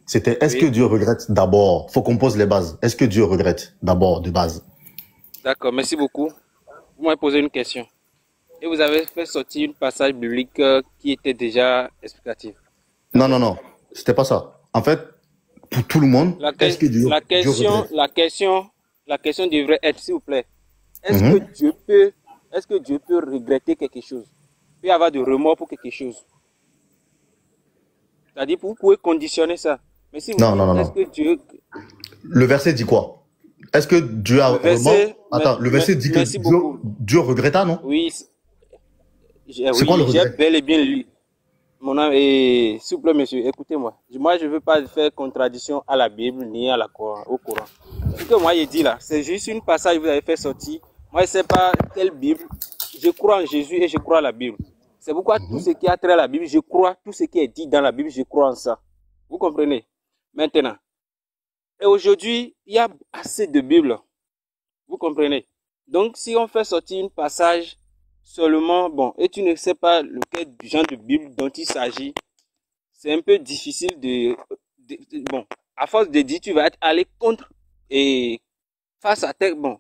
c'était est-ce Oui. que Dieu regrette d'abord? Faut qu'on pose les bases. Est-ce que Dieu regrette d'abord, de base? D'accord, merci beaucoup. Vous m'avez posé une question. Et vous avez fait sortir un passage biblique qui était déjà explicatif. Non. C'était pas ça. En fait, pour tout le monde, est-ce que Dieu regrette? La question devrait être, s'il vous plaît, est-ce Mhm. que Dieu peut regretter quelque chose? Il peut y avoir de remords pour quelque chose. C'est-à-dire, vous pouvez conditionner ça. Mais si vous Non, dites, non. est-ce que Dieu... Le verset dit quoi? Est-ce que Dieu a Le verset- remords? Attends, le verset dit que merci beaucoup. Dieu regretta, non? Oui, C'est quoi le j'ai regret? bel et bien lu. Mon âme, et s'il vous plaît, monsieur, écoutez-moi. Moi, je ne veux pas faire contradiction à la Bible ni à au Coran. Ce que moi, j'ai dit là, c'est juste une passage que vous avez fait sortir. Moi, je ne sais pas quelle Bible. Je crois en Jésus et je crois à la Bible. C'est pourquoi tout ce qui a trait à la Bible, je crois, tout ce qui est dit dans la Bible, je crois en ça. Vous comprenez? Maintenant. Et aujourd'hui, il y a assez de Bibles. Vous comprenez? Donc, si on fait sortir un passage seulement, bon, et tu ne sais pas lequel genre de Bible dont il s'agit, c'est un peu difficile bon, à force de dire, tu vas être allé contre et face à tes, bon,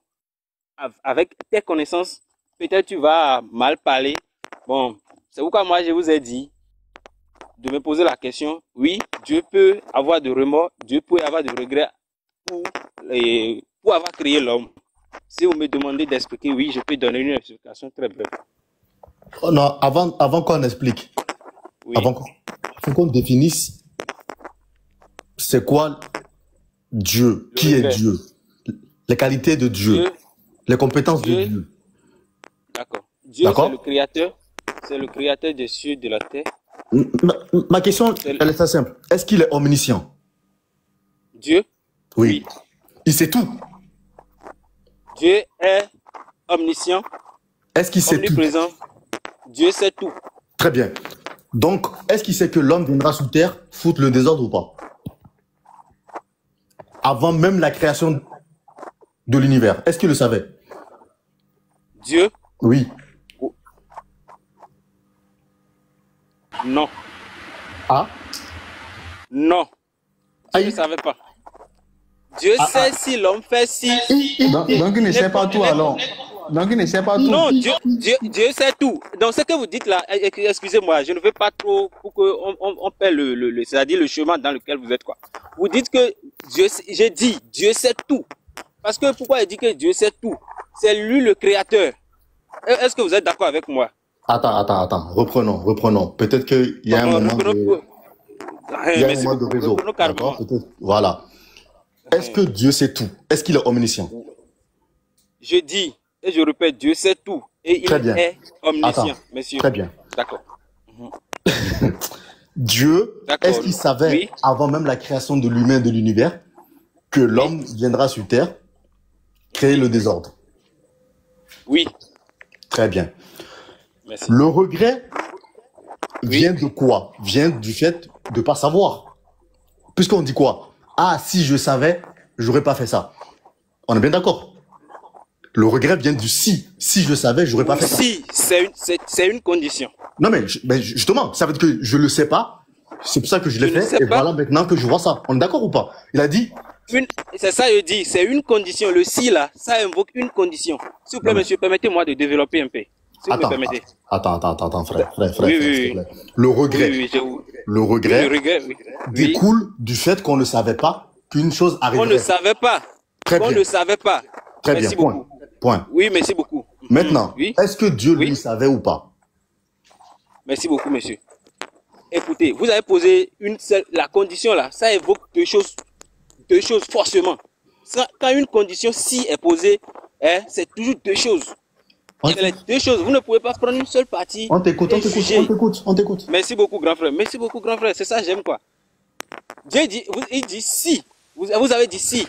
avec tes connaissances, peut-être tu vas mal parler. Bon, c'est pourquoi moi je vous ai dit de me poser la question. Oui, Dieu peut avoir de remords, Dieu peut avoir de regrets pour avoir créé l'homme. Si vous me demandez d'expliquer, oui, je peux donner une explication très brève. Oh non, avant qu'on explique, Oui. faut qu'on définisse c'est quoi Dieu, qui est regret. Dieu, les qualités de Dieu, les compétences de Dieu. Dieu. D'accord. Dieu, D'accord. c'est le créateur des cieux et de la terre. Ma question, elle est très simple. Est-ce qu'il est omniscient? Dieu, Oui. Il sait tout. Dieu est omniscient, Est-ce qu'il sait tout? omniprésent. Dieu sait tout. Très bien. Donc, est-ce qu'il sait que l'homme viendra sous terre foutre le désordre ou pas? Avant même la création de l'univers. Est-ce qu'il le savait? Dieu, Oui. non. Ah? Non. Dieu Aïe. ne savait pas. Dieu sait si l'homme fait si. Donc il ne sait pas tout alors. Donc il ne sait pas tout. Non, Dieu sait tout. Donc ce que vous dites là, excusez-moi, je ne veux pas trop pour qu'on perd c'est-à-dire le chemin dans lequel vous êtes quoi. Vous dites que j'ai dit Dieu sait tout. Parce que pourquoi il dit que Dieu sait tout? C'est lui le créateur. Est-ce que vous êtes d'accord avec moi? Attends. Reprenons. Peut-être qu'il y a un moment de réseau. D'accord? Peut-être. Voilà. Est-ce que Dieu sait tout? Est-ce qu'il est omniscient? Je dis, et je répète, Dieu sait tout. Et il est omniscient, monsieur. Très bien. D'accord. Dieu, est-ce qu'il savait, avant même la création de l'humain et de l'univers, que l'homme viendra sur Terre créer le désordre? Oui. Très bien. Merci. Le regret vient de quoi? Vient du fait de ne pas savoir. Puisqu'on dit quoi? Ah, si je savais, j'aurais pas fait ça. On est bien d'accord? Le regret vient du si. Si je savais, j'aurais pas fait ça. Si, c'est une condition. Non, mais justement, ça veut dire que je le sais pas. C'est pour ça que je l'ai fait. Et voilà maintenant que je vois ça. On est d'accord ou pas? Il a dit, C'est ça, je dis, c'est une condition. Le si là, ça invoque une condition. S'il vous plaît, monsieur, permettez-moi de développer un peu. Si vous me permettez. Attends, frère, Oui, s'il te plaît. Le regret, le regret oui. découle du fait qu'on ne savait pas qu'une chose arriverait. On ne savait pas. Très On bien. ne savait pas. Très Merci bien, beaucoup. point. Oui, merci beaucoup. Maintenant, Oui. est-ce que Dieu lui Oui. savait ou pas? Merci beaucoup, monsieur. Écoutez, vous avez posé la condition là, ça évoque deux choses forcément. Quand une condition si est posée, hein, c'est toujours deux choses. C'est les deux choses. Vous ne pouvez pas prendre une seule partie. On t'écoute. Merci beaucoup, grand frère. Merci beaucoup, grand frère. C'est ça, j'aime quoi. Dieu dit, il dit si. Vous avez dit si.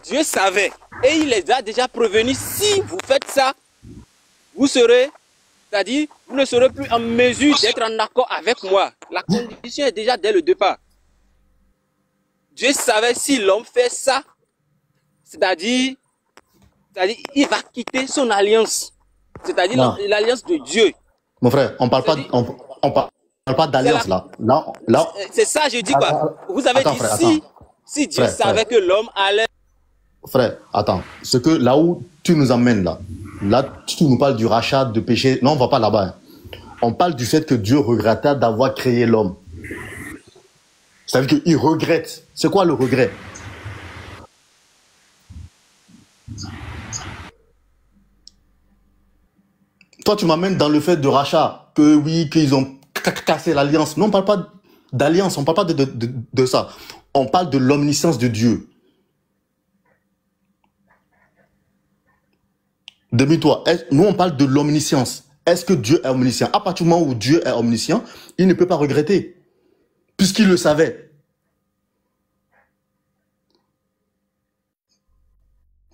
Dieu savait. Et il les a déjà prévenus. Si vous faites ça, vous serez, c'est-à-dire, vous ne serez plus en mesure d'être en accord avec moi. La condition est déjà dès le départ. Dieu savait si l'homme fait ça, c'est-à-dire, il va quitter son alliance. C'est-à-dire l'alliance de Dieu. Mon frère, on parle pas d'alliance là. C'est ça, je dis quoi. Vous avez dit si Dieu savait que l'homme allait. Frère, attends. Là où tu nous emmènes là, tu nous parles du rachat de péché. Non, on va pas là-bas. Hein. On parle du fait que Dieu regretta d'avoir créé l'homme. C'est-à-dire qu'il regrette. C'est quoi le regret? Toi, tu m'amènes dans le fait de rachat, que oui, qu'ils ont cassé l'alliance. Non, on ne parle pas d'alliance, on ne parle pas de ça. On parle de l'omniscience de Dieu. Demi-toi, nous on parle de l'omniscience. Est-ce que Dieu est omniscient? À partir du moment où Dieu est omniscient, il ne peut pas regretter, puisqu'il le savait.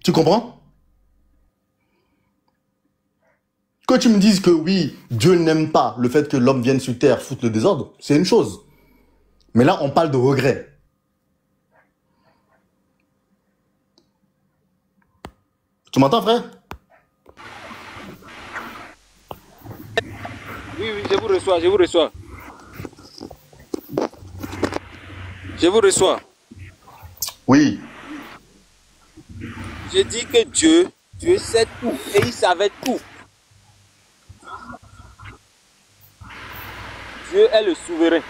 Tu comprends? Que tu me dises que oui, Dieu n'aime pas le fait que l'homme vienne sur terre foutre le désordre, c'est une chose. Mais là, on parle de regret. Tu m'entends, frère? Oui, je vous reçois. Je vous reçois. Oui. Je dis que Dieu sait tout et il savait tout. Dieu est le souverain.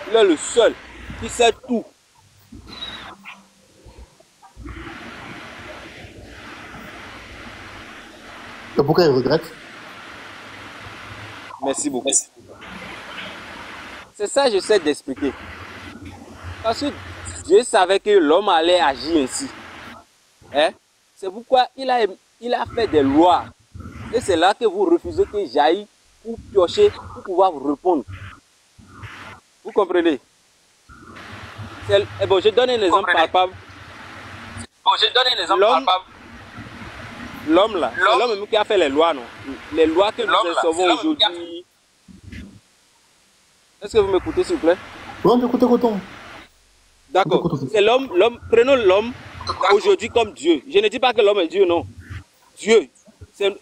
Il est le seul qui sait tout. Et pourquoi il regrette? Merci beaucoup. C'est ça que j'essaie d'expliquer. Parce que Dieu savait que l'homme allait agir ainsi. Hein? C'est pourquoi il a fait des lois. Et c'est là que vous refusez que j'aille pour piocher, pour pouvoir vous répondre. Vous comprenez? Bon, je donne un exemple palpable. L'homme là, c'est l'homme même qui a fait les lois, non? Les lois que nous recevons aujourd'hui. Est-ce que vous m'écoutez, s'il vous plaît? Oui, écoutons. D'accord. C'est l'homme, prenons l'homme aujourd'hui comme Dieu. Je ne dis pas que l'homme est Dieu, non. Dieu.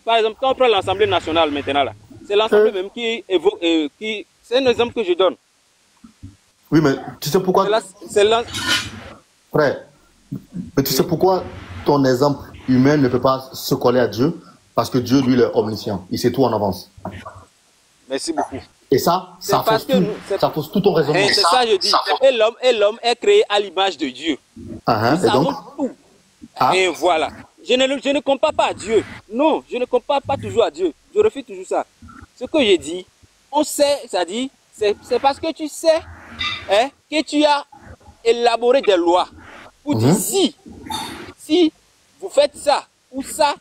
Par exemple, quand on prend l'Assemblée nationale maintenant, là, c'est l'Assemblée même qui évoque, c'est un exemple que je donne. Oui, mais tu sais pourquoi? Frère, mais tu sais pourquoi ton exemple humain ne peut pas se coller à Dieu? Parce que Dieu, lui, il est omniscient. Il sait tout en avance. Merci beaucoup. Et ça fausse tout ton raisonnement. C'est ça, je dis. Et l'homme est créé à l'image de Dieu. Et donc tout. Et voilà. Je ne compare pas à Dieu. Non, je ne compare pas toujours à Dieu. Je refuse toujours ça. Ce que j'ai dit, on sait, c'est-à-dire, c'est parce que tu sais que tu as élaboré des lois pour dire si vous faites ça ou ça,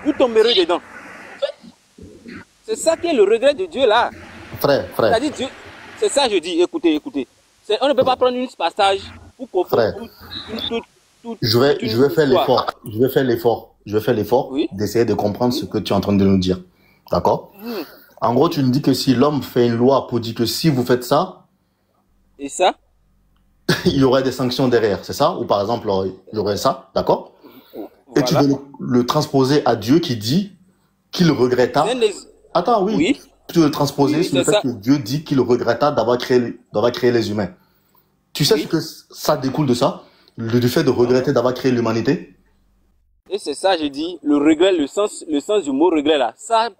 vous tomberez dedans. C'est ça qui est le regret de Dieu là. Frère. C'est-à-dire Dieu, c'est ça que je dis, écoutez. On ne peut pas prendre une passage pour confondre tout. Je vais faire l'effort. Je vais faire l'effort d'essayer de comprendre ce que tu es en train de nous dire. D'accord? En gros, tu nous dis que si l'homme fait une loi pour dire que si vous faites ça, et ça, il y aurait des sanctions derrière, c'est ça? Ou par exemple, il y aurait ça, d'accord? Voilà. Et tu veux le transposer à Dieu qui dit qu'il regretta. Attends, oui. Tu veux le transposer sur le fait que Dieu dit qu'il regretta d'avoir créé les humains. Tu sais ce que ça découle de ça? Du fait de regretter d'avoir créé l'humanité. Et c'est ça, je dis, le regret, le sens du mot regret là, ça a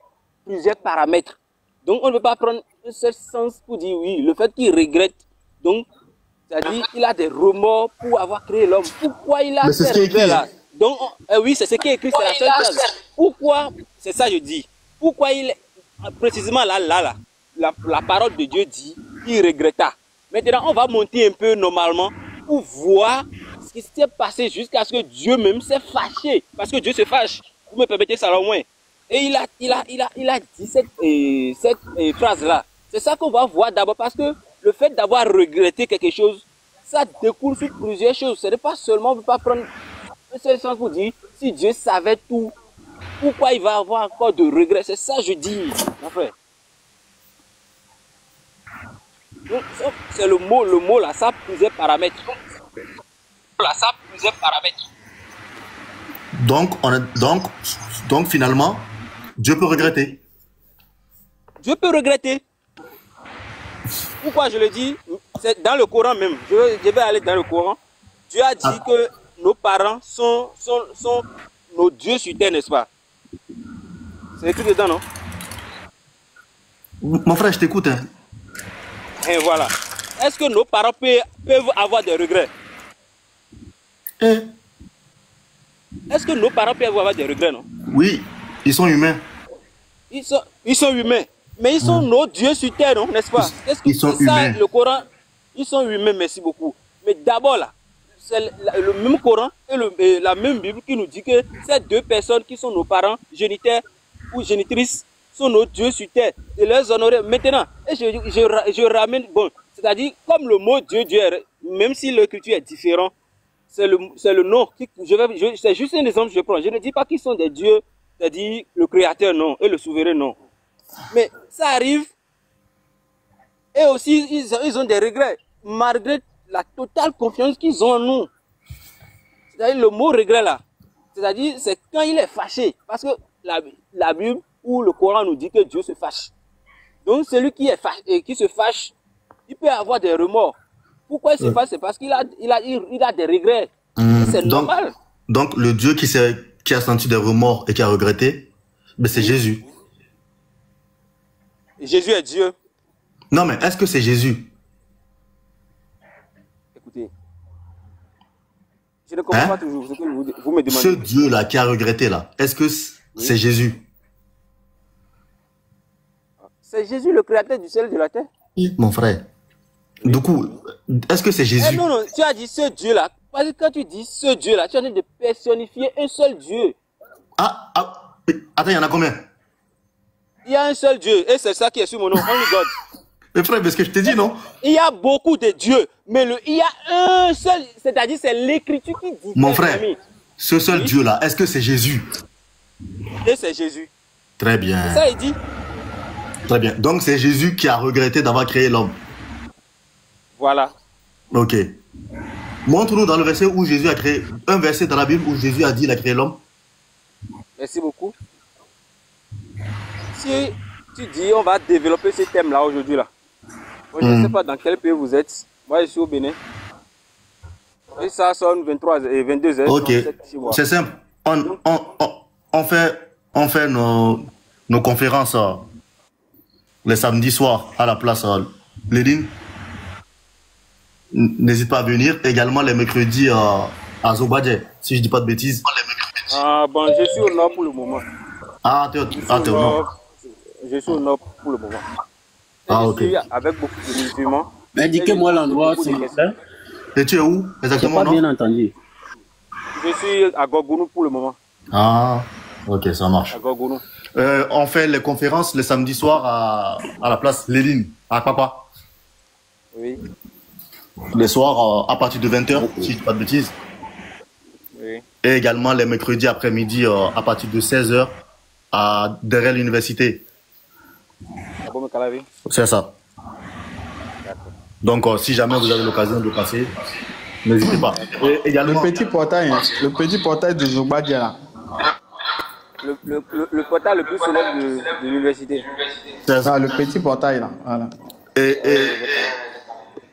plusieurs paramètres. Donc on ne peut pas prendre un seul sens pour dire oui, le fait qu'il regrette, donc c'est-à-dire qu'il a des remords pour avoir créé l'homme. Pourquoi il a Mais c'est ce ces qui est écrit, regrets là? Donc oui, c'est ce qui est écrit, c'est la seule phrase. Pourquoi, c'est ça je dis, pourquoi il, précisément là, la parole de Dieu dit, il regretta. Maintenant, on va monter un peu normalement pour voir ce qui s'est passé jusqu'à ce que Dieu même s'est fâché. Parce que Dieu se fâche. Vous me permettez ça au moins. Et il a dit cette phrase-là. C'est ça qu'on va voir d'abord parce que le fait d'avoir regretté quelque chose, ça découle sur plusieurs choses. Ce n'est pas seulement, on ne peut pas prendre un seul sens pour dire si Dieu savait tout, pourquoi il va avoir encore de regrets. C'est ça je dis, mon frère. C'est le mot là, ça a plusieurs paramètres. Donc finalement, Dieu peut regretter. Dieu peut regretter. Pourquoi je le dis? C'est dans le Coran même. Je vais aller dans le Coran. Dieu a dit que nos parents sont nos dieux sur terre, n'est-ce pas? C'est écrit dedans, non? Mon frère, je t'écoute. Hein. Et voilà. Est-ce que nos parents peuvent avoir des regrets? Est-ce que nos parents peuvent avoir des regrets, non? Oui, ils sont humains. Ils sont humains. Mais ils sont nos dieux sur terre, non? N'est-ce pas? Ils sont humains. Le Coran, ils sont humains, merci beaucoup. Mais d'abord là, c'est le même Coran et la même Bible qui nous dit que ces deux personnes qui sont nos parents géniteurs ou génitrices sont nos dieux sur terre et les honorer. Maintenant, et je ramène, bon, c'est-à-dire comme le mot Dieu, même si l'écriture est différente, c'est le nom. C'est juste un exemple que je prends. Je ne dis pas qu'ils sont des dieux, c'est-à-dire le créateur, non, et le souverain, non. Mais ça arrive, et aussi ils ont des regrets, malgré la totale confiance qu'ils ont en nous. C'est-à-dire le mot regret là, c'est-à-dire c'est quand il est fâché, parce que la Bible ou le Coran nous dit que Dieu se fâche. Donc celui qui se fâche, il peut avoir des remords. Pourquoi il se fâche? C'est parce qu'il a des regrets. C'est normal. Donc le Dieu qui a senti des remords et qui a regretté, ben c'est Jésus. Jésus est Dieu. Non, mais est-ce que c'est Jésus? Écoutez, je ne comprends pas toujours ce que vous me demandez. Ce Dieu-là qui a regretté, là, est-ce que c'est Jésus? C'est Jésus le créateur du ciel et de la terre. Mon frère. Du coup, est-ce que c'est Jésus? Non, tu as dit ce Dieu-là. Parce que quand tu dis ce Dieu-là, tu as dit de personnifier un seul Dieu. Attends, il y en a combien? Il y a un seul Dieu, et c'est ça qui est sur mon nom, Only God. Mais frère, parce que je t'ai dit, non? Il y a beaucoup de dieux, mais il y a un seul, c'est-à-dire c'est l'écriture qui dit. Mon frère, ce seul Dieu-là, est-ce que c'est Jésus? Et c'est Jésus. Très bien. C'est ça, il dit. Très bien. Donc c'est Jésus qui a regretté d'avoir créé l'homme. Voilà. Ok. Montre-nous dans le verset où Jésus a créé, un verset dans la Bible où Jésus a dit qu'il a créé l'homme. Merci beaucoup. Si tu dis on va développer ce thème-là aujourd'hui, là. Moi, je ne sais pas dans quel pays vous êtes. Moi, je suis au Bénin. Et ça sonne 23 et 22 heures. Ok. C'est simple. On fait nos conférences les samedis soirs à la place Lénine. N'hésite pas à venir. Également les mercredis à Zobadje, si je ne dis pas de bêtises. Ah bon, je suis au nord pour le moment. T'es au nord. Je suis au nord pour le moment. Ok. Je suis avec beaucoup de musulmans. Mais indiquez-moi l'endroit, s'il vous plaît. Et tu es où exactement? Je n'ai pas bien entendu. Je suis à Gorgounou pour le moment. Ok, ça marche. À Gorgounou. On fait les conférences le samedi soir à la place Lénine, à Papa. Oui. Les soirs à partir de 20h, si je ne dis pas de bêtises. Oui. Et également les mercredis après-midi à partir de 16h derrière l'université. C'est ça. Donc si jamais vous avez l'occasion de passer, n'hésitez pas. Et également, le petit portail de Zobadje là. Le portail le plus célèbre de l'université. C'est ça. Le petit portail là. Voilà. Et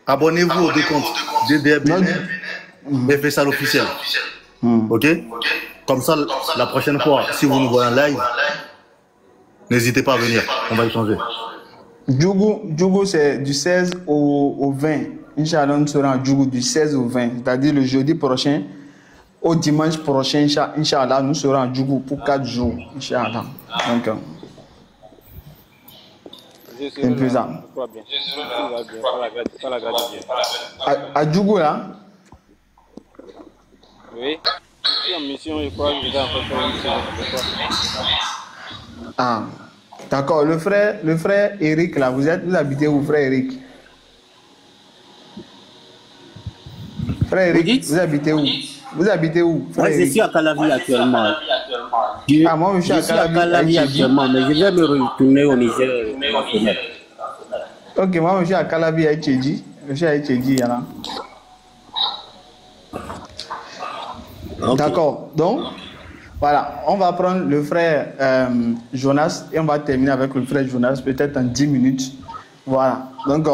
abonnez-vous aux deux comptes DDR Bénin et fais ça l'officiel. Ok? Comme ça, la prochaine fois, si vous nous voyez en live, n'hésitez pas à venir. On va échanger. Djougou, c'est du 16 au 20. Inch'Allah, nous serons à Djougou du 16 au 20. C'est-à-dire le jeudi prochain au dimanche prochain. Inch'Allah, nous serons à Djougou pour 4 jours. Inch'Allah. Donc, c'est un peu ça. À Djougou, là? Oui. En mission, je crois que je vais en faire une mission. Ah, d'accord. Le frère Eric, là, vous habitez où, frère Eric? Frère Eric, vous habitez où? Vous habitez où, frère Moi, je Eric? suis à Calavi actuellement. Moi, je suis à Calavi actuellement, mais je vais me retourner au Niger. Ok, moi, je suis à Calavi, à Etchedji. Je suis à Etchedji, là. Okay. D'accord. Donc, voilà, on va prendre le frère Jonas et on va terminer avec le frère Jonas, peut-être en 10 minutes. Voilà. Donc,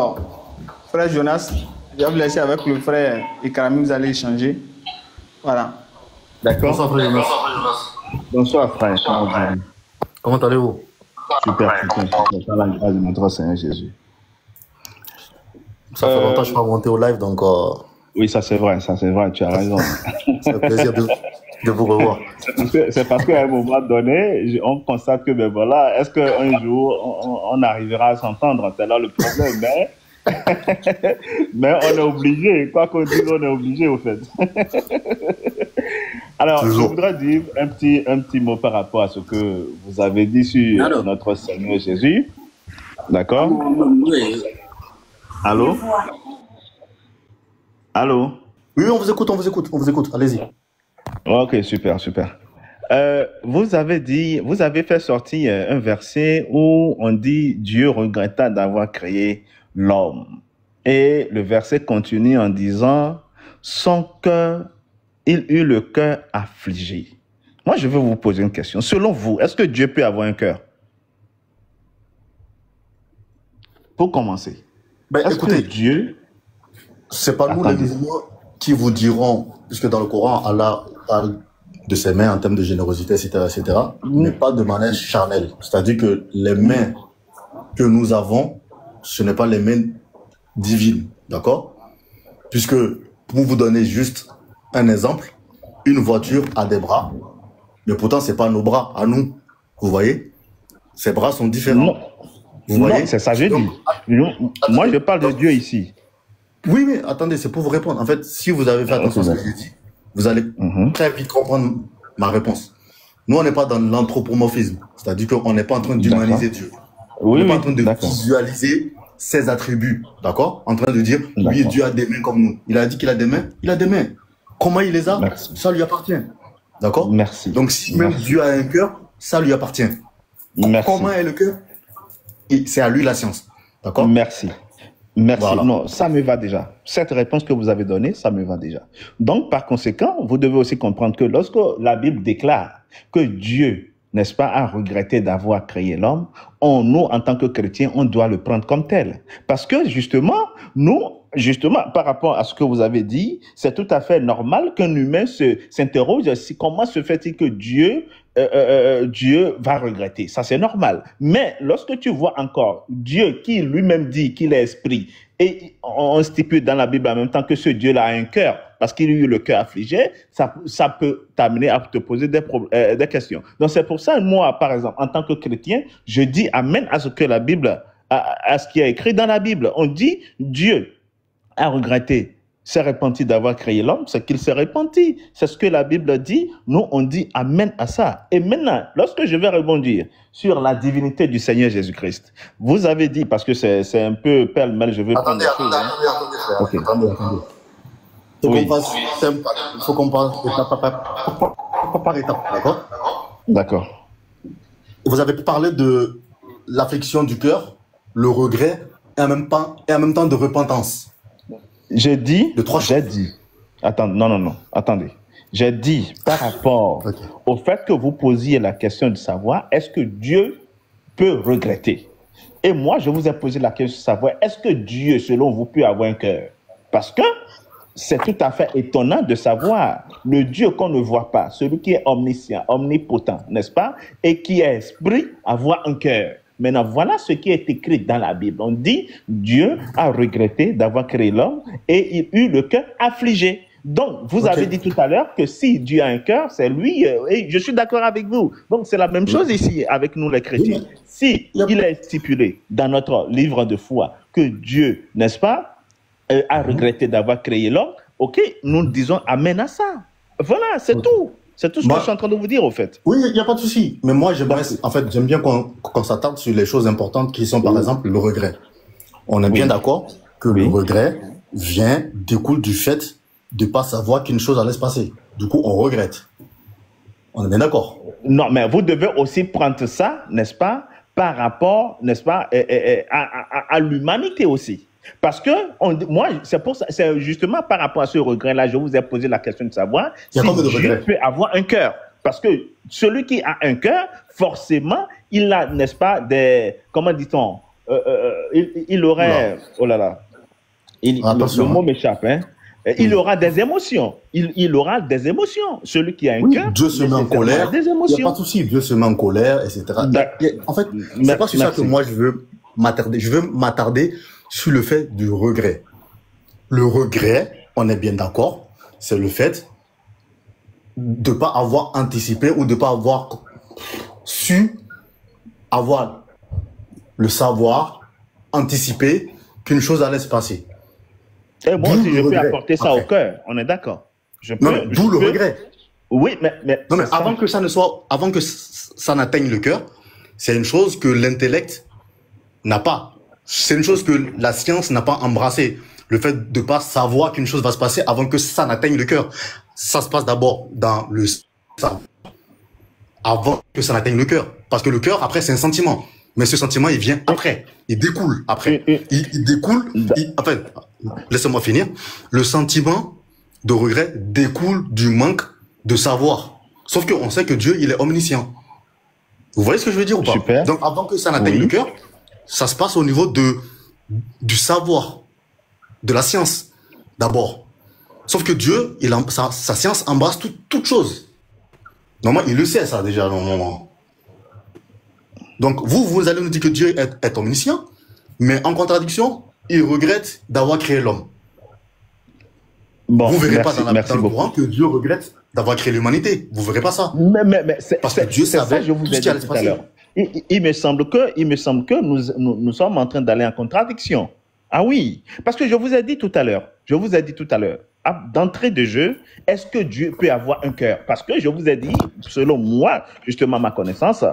frère Jonas, je vais vous laisser avec le frère Ikrami, vous allez échanger. Voilà. D'accord. Bonsoir, frère Jonas. Bonsoir, frère. Comment allez-vous? Super. Par la grâce de notre Seigneur Jésus. Ça fait longtemps que je suis pas monté au live, donc... Oui, ça c'est vrai, tu as raison. C'est un plaisir de vous revoir. C'est parce qu'à un moment donné, on constate que, ben voilà, est-ce qu'un jour, on arrivera à s'entendre? C'est là le problème, mais on est obligé, quoi qu'on dise, on est obligé, au fait. Alors, je voudrais dire un petit mot par rapport à ce que vous avez dit sur notre Seigneur Jésus. D'accord? Allô? Allô? Oui, on vous écoute, allez-y. Ok, super. Vous avez fait sortir un verset où on dit Dieu regretta d'avoir créé l'homme. Et le verset continue en disant son cœur, il eut le cœur affligé. Moi, je veux vous poser une question. Selon vous, est-ce que Dieu peut avoir un cœur? Pour commencer. Est-ce que Dieu... C'est pas nous les musulmans qui vous diront, puisque dans le Coran, Allah parle de ses mains en termes de générosité, etc., mais pas de manière charnelle. C'est-à-dire que les mains que nous avons, ce n'est pas les mains divines, d'accord? Puisque, pour vous donner juste un exemple, une voiture a des bras, mais pourtant, ce n'est pas nos bras à nous. Vous voyez? Ces bras sont différents. Non, vous voyez? C'est ça que je dis. Moi, je parle de Dieu ici. Oui, mais attendez, c'est pour vous répondre. En fait, si vous avez fait attention à ce que j'ai dit, vous allez très vite comprendre ma réponse. Nous, on n'est pas dans l'anthropomorphisme. C'est-à-dire qu'on n'est pas en train d'humaniser Dieu. On n'est pas en train de visualiser ses attributs. D'accord? En train de dire, oui, Dieu a des mains comme nous. Il a dit qu'il a des mains. Il a des mains. Comment il les a? Ça lui appartient. D'accord? Merci. Donc, si même Dieu a un cœur, ça lui appartient. Comment est le cœur? C'est à lui la science. D'accord? Merci. Voilà. Non, ça me va déjà. Cette réponse que vous avez donnée, ça me va déjà. Donc, par conséquent, vous devez aussi comprendre que lorsque la Bible déclare que Dieu, n'est-ce pas, a regretté d'avoir créé l'homme, nous, en tant que chrétiens, on doit le prendre comme tel. Parce que, justement, par rapport à ce que vous avez dit, c'est tout à fait normal qu'un humain s'interroge comment se fait-il que Dieu va regretter. Ça, c'est normal. Mais lorsque tu vois encore Dieu qui lui-même dit qu'il est esprit, et on stipule dans la Bible en même temps que ce Dieu-là a un cœur, parce qu'il a eu le cœur affligé, ça peut t'amener à te poser des questions. Donc, c'est pour ça, moi, par exemple, en tant que chrétien, je dis amen à ce que la Bible, à ce qui est écrit dans la Bible. On dit Dieu a regretté, s'est repenti d'avoir créé l'homme, c'est qu'il s'est repenti. C'est ce que la Bible dit. Nous, on dit amen à ça. Et maintenant, lorsque je vais rebondir sur la divinité du Seigneur Jésus-Christ, vous avez dit, parce que c'est un peu pêle-mêle, je veux prendre les choses. Attendez. Il faut qu'on passe étape par étape, d'accord? D'accord. Vous avez parlé de l'affliction du cœur, le regret, et en même temps de repentance. J'ai dit. Attendez. J'ai dit par rapport au fait que vous posiez la question de savoir est-ce que Dieu peut regretter. Et moi, je vous ai posé la question de savoir est-ce que Dieu, selon vous, peut avoir un cœur. Parce que c'est tout à fait étonnant de savoir le Dieu qu'on ne voit pas, celui qui est omniscient, omnipotent, n'est-ce pas, et qui est esprit, avoir un cœur. Maintenant, voilà ce qui est écrit dans la Bible. On dit, Dieu a regretté d'avoir créé l'homme et il eut le cœur affligé. Donc, vous avez dit tout à l'heure que si Dieu a un cœur, c'est lui, et je suis d'accord avec vous. Donc, c'est la même chose ici avec nous les chrétiens. Si il est stipulé dans notre livre de foi que Dieu, n'est-ce pas, a regretté d'avoir créé l'homme, ok, nous disons amen à ça. Voilà, c'est tout. C'est tout ce que je suis en train de vous dire, au fait. Oui, il n'y a pas de souci. Mais moi, j'aime bien qu'on s'attarde sur les choses importantes qui sont, par exemple, le regret. On est bien d'accord que le regret découle du fait de ne pas savoir qu'une chose allait se passer. Du coup, on regrette. On est bien d'accord. Non, mais vous devez aussi prendre ça, n'est-ce pas, par rapport, n'est-ce pas, à l'humanité aussi. Parce que, moi, c'est justement par rapport à ce regret-là, je vous ai posé la question de savoir si Dieu peut avoir un cœur. Parce que celui qui a un cœur, forcément, il a, n'est-ce pas, comment dit-on, il aurait, oh là là, le mot m'échappe, hein. Il aura des émotions. Il aura des émotions. Celui qui a un cœur, Dieu se met en colère. Il n'y a pas de souci. Dieu se met en colère, etc. En fait, c'est pas sur ça que moi je veux m'attarder. Je veux m'attarder sur le fait du regret. Le regret, on est bien d'accord, c'est le fait de ne pas avoir anticipé ou de ne pas avoir su avoir le savoir, anticiper qu'une chose allait se passer. Et moi aussi, je peux apporter ça au cœur, on est d'accord. D'où le regret. Oui, mais non, mais avant que ça n'atteigne le cœur, c'est une chose que l'intellect n'a pas. C'est une chose que la science n'a pas embrassée. Le fait de ne pas savoir qu'une chose va se passer avant que ça n'atteigne le cœur. Ça se passe d'abord dans le cerveau, avant que ça n'atteigne le cœur. Parce que le cœur, après, c'est un sentiment. Mais ce sentiment, il vient après. Il découle après. Il découle. En fait, laissez-moi finir. Le sentiment de regret découle du manque de savoir. Sauf qu'on sait que Dieu, il est omniscient. Vous voyez ce que je veux dire ou pas? Super. Donc, avant que ça n'atteigne le cœur, ça se passe au niveau du savoir, de la science, d'abord. Sauf que Dieu, sa science embrasse toute chose. Normalement, il le sait, ça, déjà, normalement. Donc, vous allez nous dire que Dieu est omniscient, mais en contradiction, il regrette d'avoir créé l'homme. Vous ne verrez pas dans le Coran que Dieu regrette d'avoir créé l'humanité. Vous ne verrez pas ça. Mais parce que Dieu savait je vous ai dit tout à l'heure. Il me semble que nous sommes en train d'aller en contradiction. Ah oui, parce que je vous ai dit tout à l'heure, d'entrée de jeu, est-ce que Dieu peut avoir un cœur? Parce que je vous ai dit, selon moi, justement ma connaissance,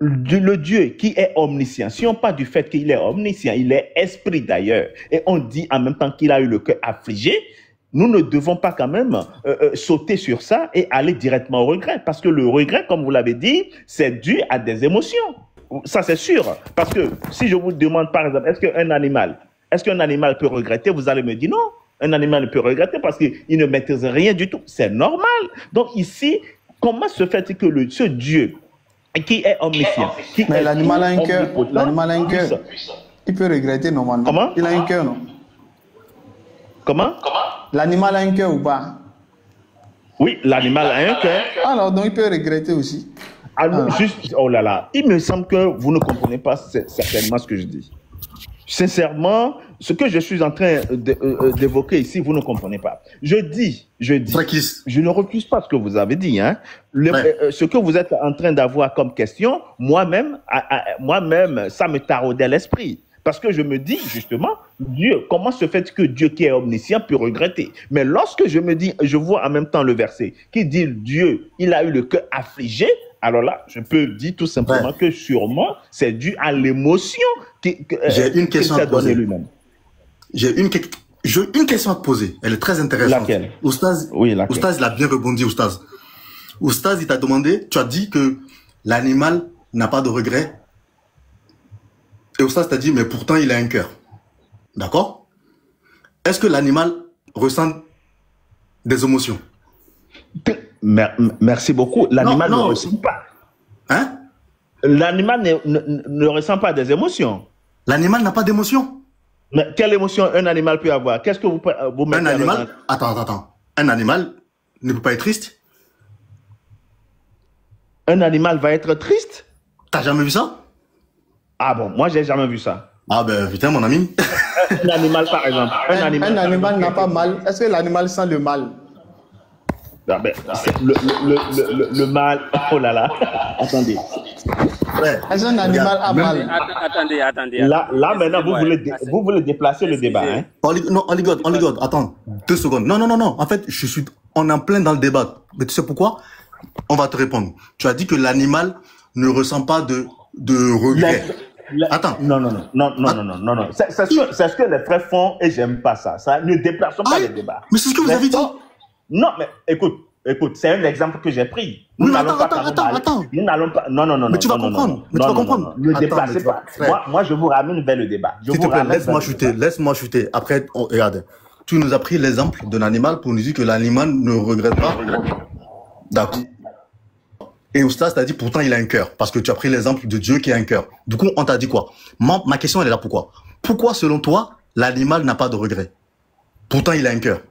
le Dieu qui est omniscient, si on parle du fait qu'il est omniscient, il est esprit d'ailleurs, et on dit en même temps qu'il a eu le cœur affligé, nous ne devons pas quand même sauter sur ça et aller directement au regret. Parce que le regret, comme vous l'avez dit, c'est dû à des émotions. Ça, c'est sûr. Parce que si je vous demande, par exemple, est-ce qu'un animal peut regretter? Vous allez me dire non. Un animal ne peut regretter parce qu'il ne maîtrise rien du tout. C'est normal. Donc ici, comment se fait-il que ce Dieu qui est omniscient, mais l'animal a un cœur. L'animal a un cœur. Il peut regretter normalement. Comment? Il a un cœur, non? Comment? L'animal a un cœur ou pas? Oui, l'animal a un cœur. Alors, donc il peut regretter aussi. Alors, juste, oh là là, il me semble que vous ne comprenez pas certainement ce que je dis. Sincèrement, ce que je suis en train d'évoquer ici, vous ne comprenez pas. Je dis, je ne refuse pas ce que vous avez dit, hein. Ce que vous êtes en train d'avoir comme question, moi-même, ça me taraudait l'esprit. Parce que je me dis, justement, Dieu, comment se fait que Dieu qui est omniscient peut regretter? Mais lorsque je me dis, je vois en même temps le verset qui dit, Dieu, il a eu le cœur affligé, alors là, je peux dire tout simplement que sûrement, c'est dû à l'émotion j'ai une question à te poser lui-même. J'ai une question à te poser. Elle est très intéressante. Laquelle? Oustaz, oui, laquelle? Oustaz, il a bien rebondi, Oustaz. Oustaz, il t'a demandé, tu as dit que l'animal n'a pas de regret. Et Oustaz t'a dit, mais pourtant, il a un cœur. D'accord? Est-ce que l'animal ressent des émotions? Merci beaucoup. L'animal ne ressent pas. Hein? L'animal ne ressent pas des émotions. L'animal n'a pas d'émotions? Mais quelle émotion un animal peut avoir? Qu'est-ce que vous mettez Un animal, attends. Un animal ne peut pas être triste. Un animal va être triste? T'as jamais vu ça? Ah bon, moi j'ai jamais vu ça. Ah ben putain mon ami. Un animal par exemple. Un animal n'a pas mal. Est-ce que l'animal sent le mal? Ah ben, le mal. Oh là là. Attendez. Ouais. Est-ce qu'un animal a mal? Attendez. Là maintenant, vous voulez déplacer le débat. Hein? On ligote. Attends, 2 secondes. Non. En fait, on est en plein dans le débat. Mais tu sais pourquoi? On va te répondre. Tu as dit que l'animal ne ressent pas de regret. Attends. Non. C'est ce que les frères font et j'aime pas ça. Ça ne déplaçons pas les débats. Mais c'est ce que vous avez dit. Non, mais écoute, c'est un exemple que j'ai pris. Nous n'allons pas attends. Nous n'allons pas. Non. Mais tu vas comprendre. Ne déplacez pas. Moi, je vous ramène vers le débat. S'il te plaît, laisse-moi chuter. Après, regarde. Tu nous as pris l'exemple d'un animal pour nous dire que l'animal ne regrette pas. D'accord. Et Oustas t'a dit pourtant il a un cœur. Parce que tu as pris l'exemple de Dieu qui a un cœur. Du coup, on t'a dit quoi? Ma question, elle est là pourquoi? Pourquoi, selon toi, l'animal n'a pas de regret? Pourtant, il a un cœur.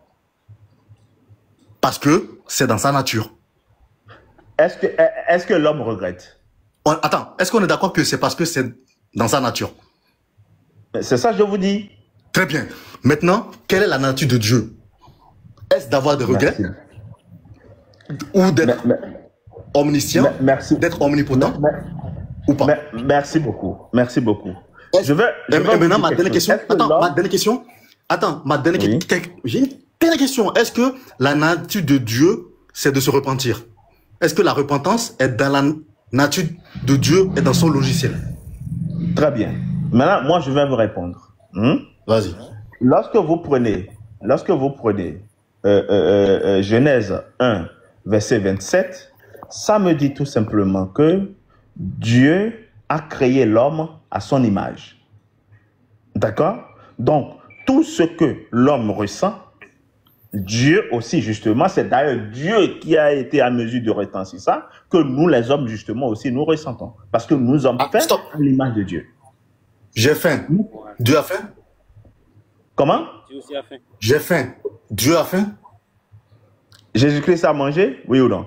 Parce que c'est dans sa nature. Est-ce que l'homme regrette? Attends, est-ce qu'on est d'accord que c'est parce que c'est dans sa nature? C'est ça que je vous dis. Très bien. Maintenant, quelle est la nature de Dieu? Est-ce d'avoir des regrets? Ou d'être omniscient? D'être omnipotent? Ou pas? Merci beaucoup. Maintenant, ma dernière question. Attends, ma dernière question. J'ai une dernière question. Est-ce que la nature de Dieu, c'est de se repentir? Est-ce que la repentance est dans la nature de Dieu et dans son logiciel? Très bien. Maintenant, moi, je vais vous répondre. Vas-y. Lorsque vous prenez Genèse 1, verset 27, ça me dit tout simplement que Dieu a créé l'homme à son image. D'accord? Donc, tout ce que l'homme ressent, Dieu aussi, justement, c'est d'ailleurs Dieu qui a été à mesure de retentir ça, que nous, les hommes, justement, aussi, nous ressentons. Parce que nous sommes faits à l'image de Dieu. J'ai faim. Dieu a faim? Comment? Dieu aussi a faim. J'ai faim. Dieu a faim? Jésus-Christ a mangé? Oui ou non?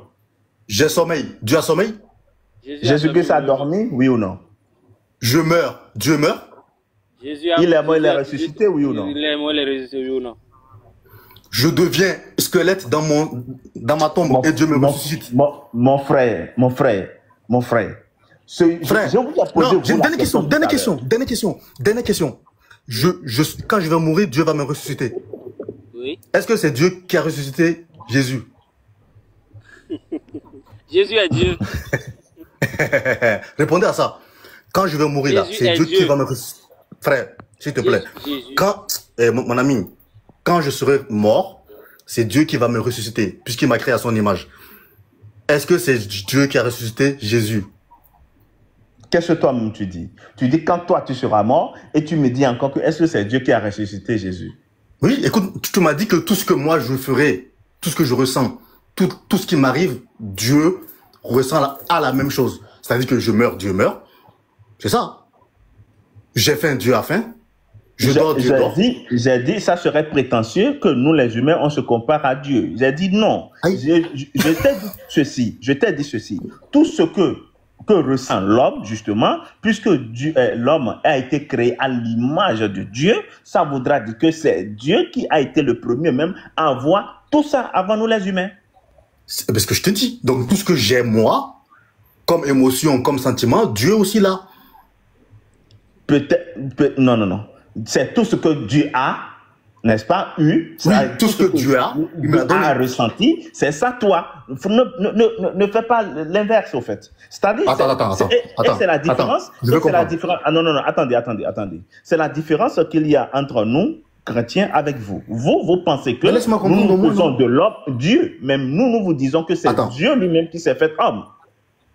J'ai sommeil. Dieu a sommeil? Jésus-Christ a dormi? Oui ou non? Je meurs. Dieu meurt? Il est mort, il est ressuscité? Oui ou non? Il est mort, il est ressuscité, oui ou non? Je deviens squelette dans ma tombe et Dieu me ressuscite. Mon frère. Je vous ai posé j'ai une dernière question. Quand je vais mourir, Dieu va me ressusciter. Oui. Est-ce que c'est Dieu qui a ressuscité Jésus? Jésus est Dieu. Répondez à ça. Quand je vais mourir là, c'est Dieu qui va me ressusciter. Frère, s'il te plaît. Mon ami, quand je serai mort, c'est Dieu qui va me ressusciter, puisqu'il m'a créé à son image. Est-ce que c'est Dieu qui a ressuscité Jésus? Qu'est-ce que toi-même tu dis? Tu dis quand toi tu seras mort et tu me dis encore que est-ce que c'est Dieu qui a ressuscité Jésus? Oui, écoute, tu m'as dit que tout ce que moi je ferai, tout ce que je ressens, tout ce qui m'arrive, Dieu ressent la même chose. C'est-à-dire que je meurs, Dieu meurt. C'est ça. J'ai faim, Dieu a faim. Je dors, Dieu dort. J'ai dit, ça serait prétentieux que nous, les humains, on se compare à Dieu. J'ai dit non. Je t'ai dit ceci. Tout ce que ressent l'homme, justement, puisque l'homme a été créé à l'image de Dieu, ça voudra dire que c'est Dieu qui a été le premier même à voir tout ça avant nous, les humains. C'est ce que je te dis. Donc, tout ce que j'ai, moi, comme émotion, comme sentiment, Dieu aussi là. Non. C'est tout ce que Dieu a, n'est-ce pas, eu. Oui, tout ce que Dieu a, il m'a donné. A ressenti, c'est ça, toi. Ne fais pas l'inverse, au fait. C'est-à-dire, attends. c'est la différence. Non, attendez. C'est la différence qu'il y a entre nous, chrétiens, avec vous. Vous pensez que nous faisons de l'homme Dieu. Même nous vous disons que c'est Dieu lui-même qui s'est fait homme.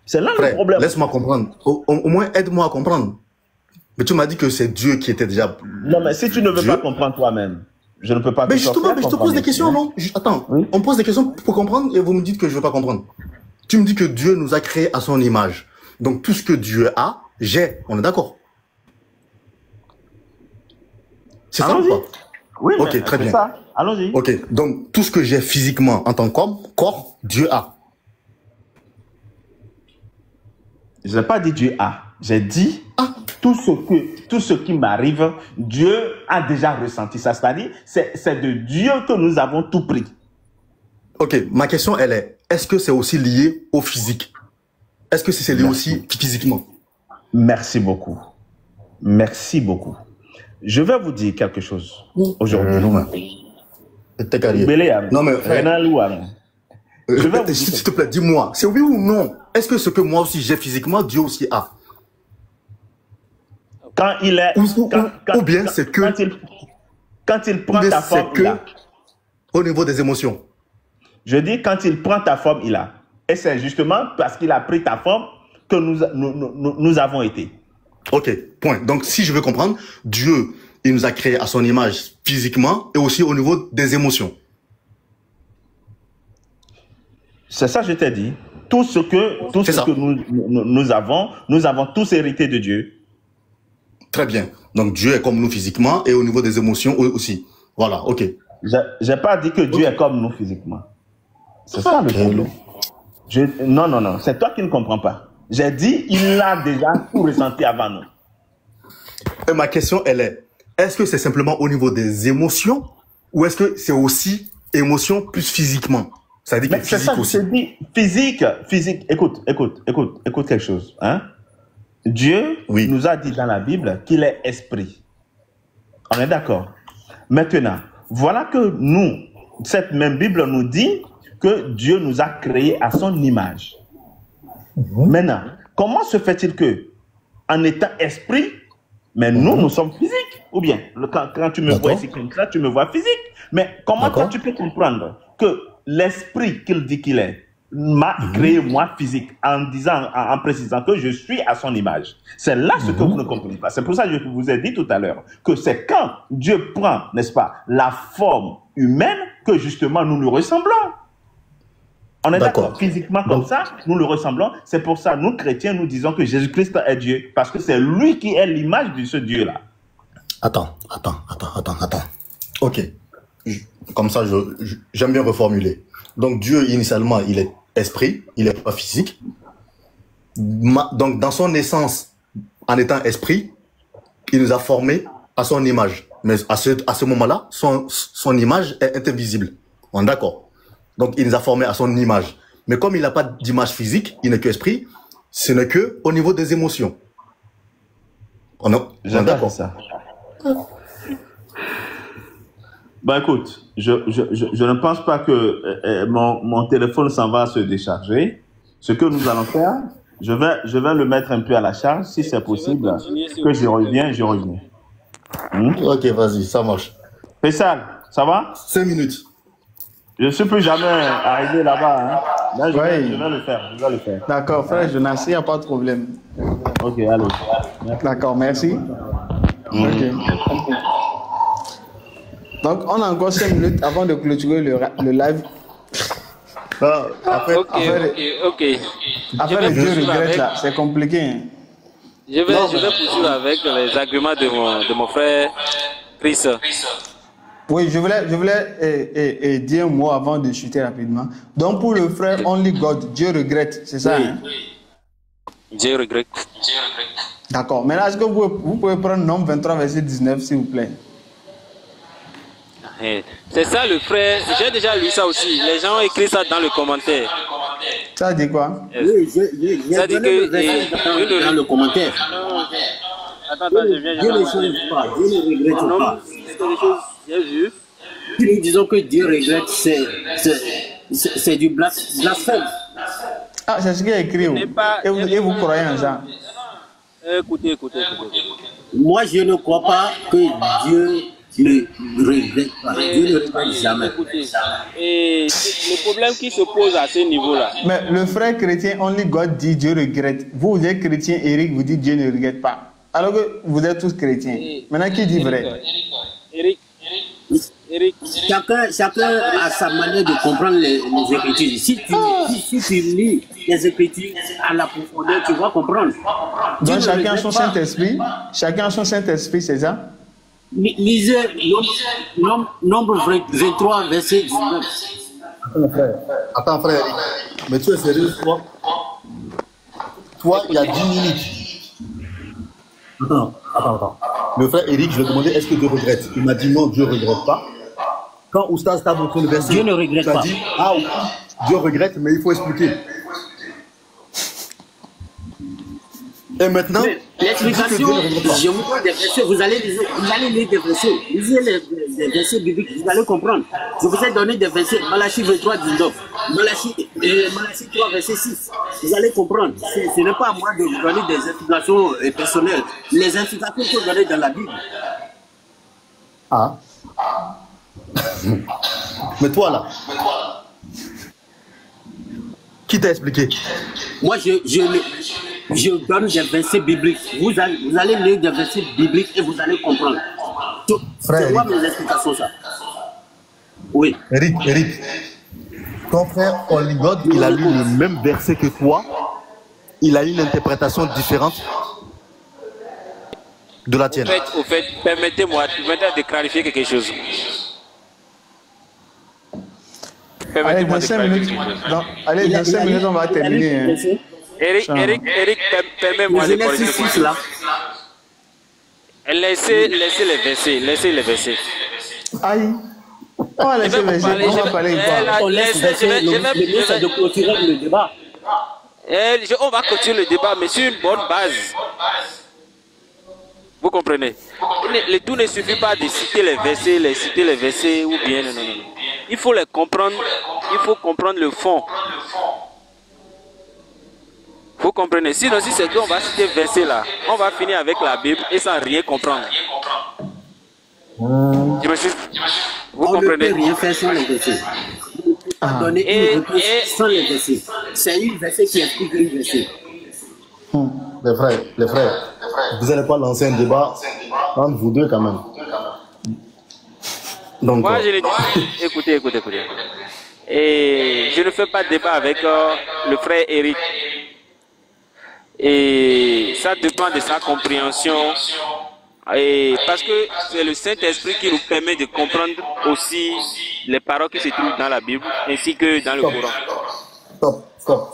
C'est là le problème. Laisse-moi comprendre. Au moins, aide-moi à comprendre. Mais tu m'as dit que c'est Dieu qui était déjà... Non, mais si tu ne veux pas comprendre toi-même, je ne peux pas... Mais justement, je te pose des questions, non? Attends, oui? On pose des questions pour comprendre et vous me dites que je ne veux pas comprendre. Tu me dis que Dieu nous a créés à son image. Donc tout ce que Dieu a, j'ai. On est d'accord? C'est ça ou Allons-y. pas? Oui, Ok, mais très c'est bien. ça. Allons-y. Ok, donc tout ce que j'ai physiquement en tant qu'homme, corps, Dieu a. Je n'ai pas dit Dieu a. J'ai dit tout ce qui m'arrive, Dieu a déjà ressenti ça. C'est-à-dire, c'est de Dieu que nous avons tout pris. Ok, ma question, elle est-ce que c'est aussi lié au physique? Est-ce que c'est lié aussi physiquement? Merci beaucoup. Merci beaucoup. Je vais vous dire quelque chose aujourd'hui. Non, mais Je vais vous s'il te plaît, dis-moi, c'est oui ou non? Est-ce que ce que moi aussi j'ai physiquement, Dieu aussi a? Quand il est... Ou bien c'est que... Quand il prend ta forme, il a. Au niveau des émotions. Je dis, quand il prend ta forme, il a. Et c'est justement parce qu'il a pris ta forme que nous avons été. Ok, point. Donc, si je veux comprendre, Dieu, il nous a créé à son image physiquement et aussi au niveau des émotions. C'est ça que je t'ai dit. Tout ce que nous avons tous hérité de Dieu. Très bien. Donc, Dieu est comme nous physiquement et au niveau des émotions aussi. Voilà, ok. J'ai pas dit que Dieu est comme nous physiquement. C'est ça le problème. Non, c'est toi qui ne comprends pas. J'ai dit, il a déjà tout ressenti avant nous. Et ma question, elle est-ce que c'est simplement au niveau des émotions ou est-ce que c'est aussi émotion plus physiquement? Ça dit que c'est ça que je dis. Physique. Écoute quelque chose. Hein? Dieu nous a dit dans la Bible qu'il est esprit. On est d'accord? Maintenant, voilà que cette même Bible nous dit que Dieu nous a créés à son image. Maintenant, comment se fait-il que, en étant esprit, mais nous sommes physiques? Ou bien, quand tu me vois ici comme ça, tu me vois physique. Mais comment toi tu peux comprendre que l'esprit qu'il dit qu'il est m'a créé moi physique en précisant que je suis à son image? C'est là ce que vous ne comprenez pas. C'est pour ça que je vous ai dit tout à l'heure que c'est quand Dieu prend, n'est-ce pas, la forme humaine que justement nous nous ressemblons. On est d'accord. Physiquement comme ça, nous le ressemblons. C'est pour ça, nous chrétiens, nous disons que Jésus-Christ est Dieu. Parce que c'est lui qui est l'image de ce Dieu-là. Attends. Ok. Comme ça, j'aime bien reformuler. Donc, Dieu, initialement, il est esprit, il n'est pas physique. Donc, dans son essence, en étant esprit, il nous a formés à son image. Mais à ce moment-là, son image est invisible. On est d'accord. Donc, il nous a formés à son image. Mais comme il n'a pas d'image physique, il n'est qu'esprit, ce n'est que au niveau des émotions. On est d'accord. Ça. Ben écoute, je ne pense pas que mon téléphone s'en va se décharger. Ce que nous allons faire, je vais le mettre un peu à la charge. Si c'est possible, que je reviens. Ok, vas-y, ça marche. Faisal, ça va? 5 minutes. Je ne suis plus jamais arrivé là-bas. Hein. Là, je vais le faire. D'accord, frère Jonas, il n'y a pas de problème. Ok, allez. D'accord, merci. Ok. Donc, on a encore 5 minutes avant de clôturer le live. Ok. Après le Dieu regrette là, c'est compliqué. Hein. Je vais poursuivre avec les arguments de mon frère Chris. Oui, je voulais dire un mot avant de chuter rapidement. Donc, pour le frère Only God, Dieu regrette, c'est ça? Oui. Hein? Dieu regrette. D'accord. Maintenant, est-ce que vous pouvez prendre Nombre 23, verset 19, s'il vous plaît? C'est ça le frère. J'ai déjà lu ça aussi. Les gens ont écrit ça dans le commentaire. Ça dit quoi? Oui, ça dit que dans le commentaire. Attends, je viens. Dieu ne change pas, Dieu ne regrette pas. C'est des choses j'ai vu. Si nous disons que Dieu regrette, c'est du blasphème. Ah, c'est ce qu'il y a écrit. Et vous croyez en ça? Écoutez. Moi, je ne crois pas que Dieu ne regrette pas. Dieu ne regrette jamais. Et le problème qui se pose à ce niveau-là. Mais le frère chrétien Only God dit Dieu regrette. Vous êtes chrétien, Eric, vous dites Dieu ne regrette pas. Alors que vous êtes tous chrétiens. Maintenant, qui dit vrai? Eric. Chacun a sa manière de comprendre les Écritures. Si tu lis les Écritures à la profondeur, tu vas comprendre. Donc chacun a son Saint-Esprit. Chacun a son Saint-Esprit, c'est ça? Lisez nombre 23, verset 19. Attends, frère. Mais tu es sérieux, toi? Toi, il y a 10 minutes. Attends. Le frère Eric, je lui ai demandé est-ce que Dieu regrette? Il m'a dit non, Dieu ne regrette pas. Quand Oustaz t'a montré le verset, Dieu ne regrette tu as pas. dit ah oui, Dieu regrette, mais il faut expliquer. Et maintenant, L'explication, je vous donne des versets, vous allez lire des versets. Lisez les versets bibliques, vous allez comprendre. Je vous ai donné des versets, Malachie 23, 19, Malachie 3, verset 6. Vous allez comprendre. Ce n'est pas à moi de vous donner des explications personnelles. Les explications sont données dans la Bible. ah. Mais toi là, qui t'a expliqué? Moi, je donne des versets bibliques. Vous allez lire des versets bibliques et vous allez comprendre. C'est moi mes explications, ça. Oui. Eric, ton frère Oligod, il a lu le même verset que toi. Il a une interprétation différente de la tienne. Au fait, permettez-moi de clarifier quelque chose. Allez, dans 5 minutes, dans 5 minutes, on va terminer. Hein. Eric, permets-moi de corriger. Laissez les versets. Aïe. On va laisser les versets, on va parler quoi? On laisse le mieux, c'est de clôturer le débat. On va clôturer le débat, mais sur une bonne base. Vous comprenez? Le tout ne suffit pas de citer les versets ou bien non. Il faut les comprendre, il faut comprendre le fond. Vous comprenez? Sinon, si c'est qu'on va citer verset là, on va finir avec la Bible et sans rien comprendre. Vous comprenez? On ne peut rien faire sans les versets. On ne peut pas donner une réponse sans les versets. C'est une verset qui explique une verset. Les frères, vous n'allez pas lancer un débat entre vous deux quand même. Donc, moi, je l'ai dit. Écoutez. Et je ne fais pas de débat avec le frère Eric. Et ça dépend de sa compréhension. Et parce que c'est le Saint-Esprit qui nous permet de comprendre aussi les paroles qui se trouvent dans la Bible ainsi que dans le Coran. Stop.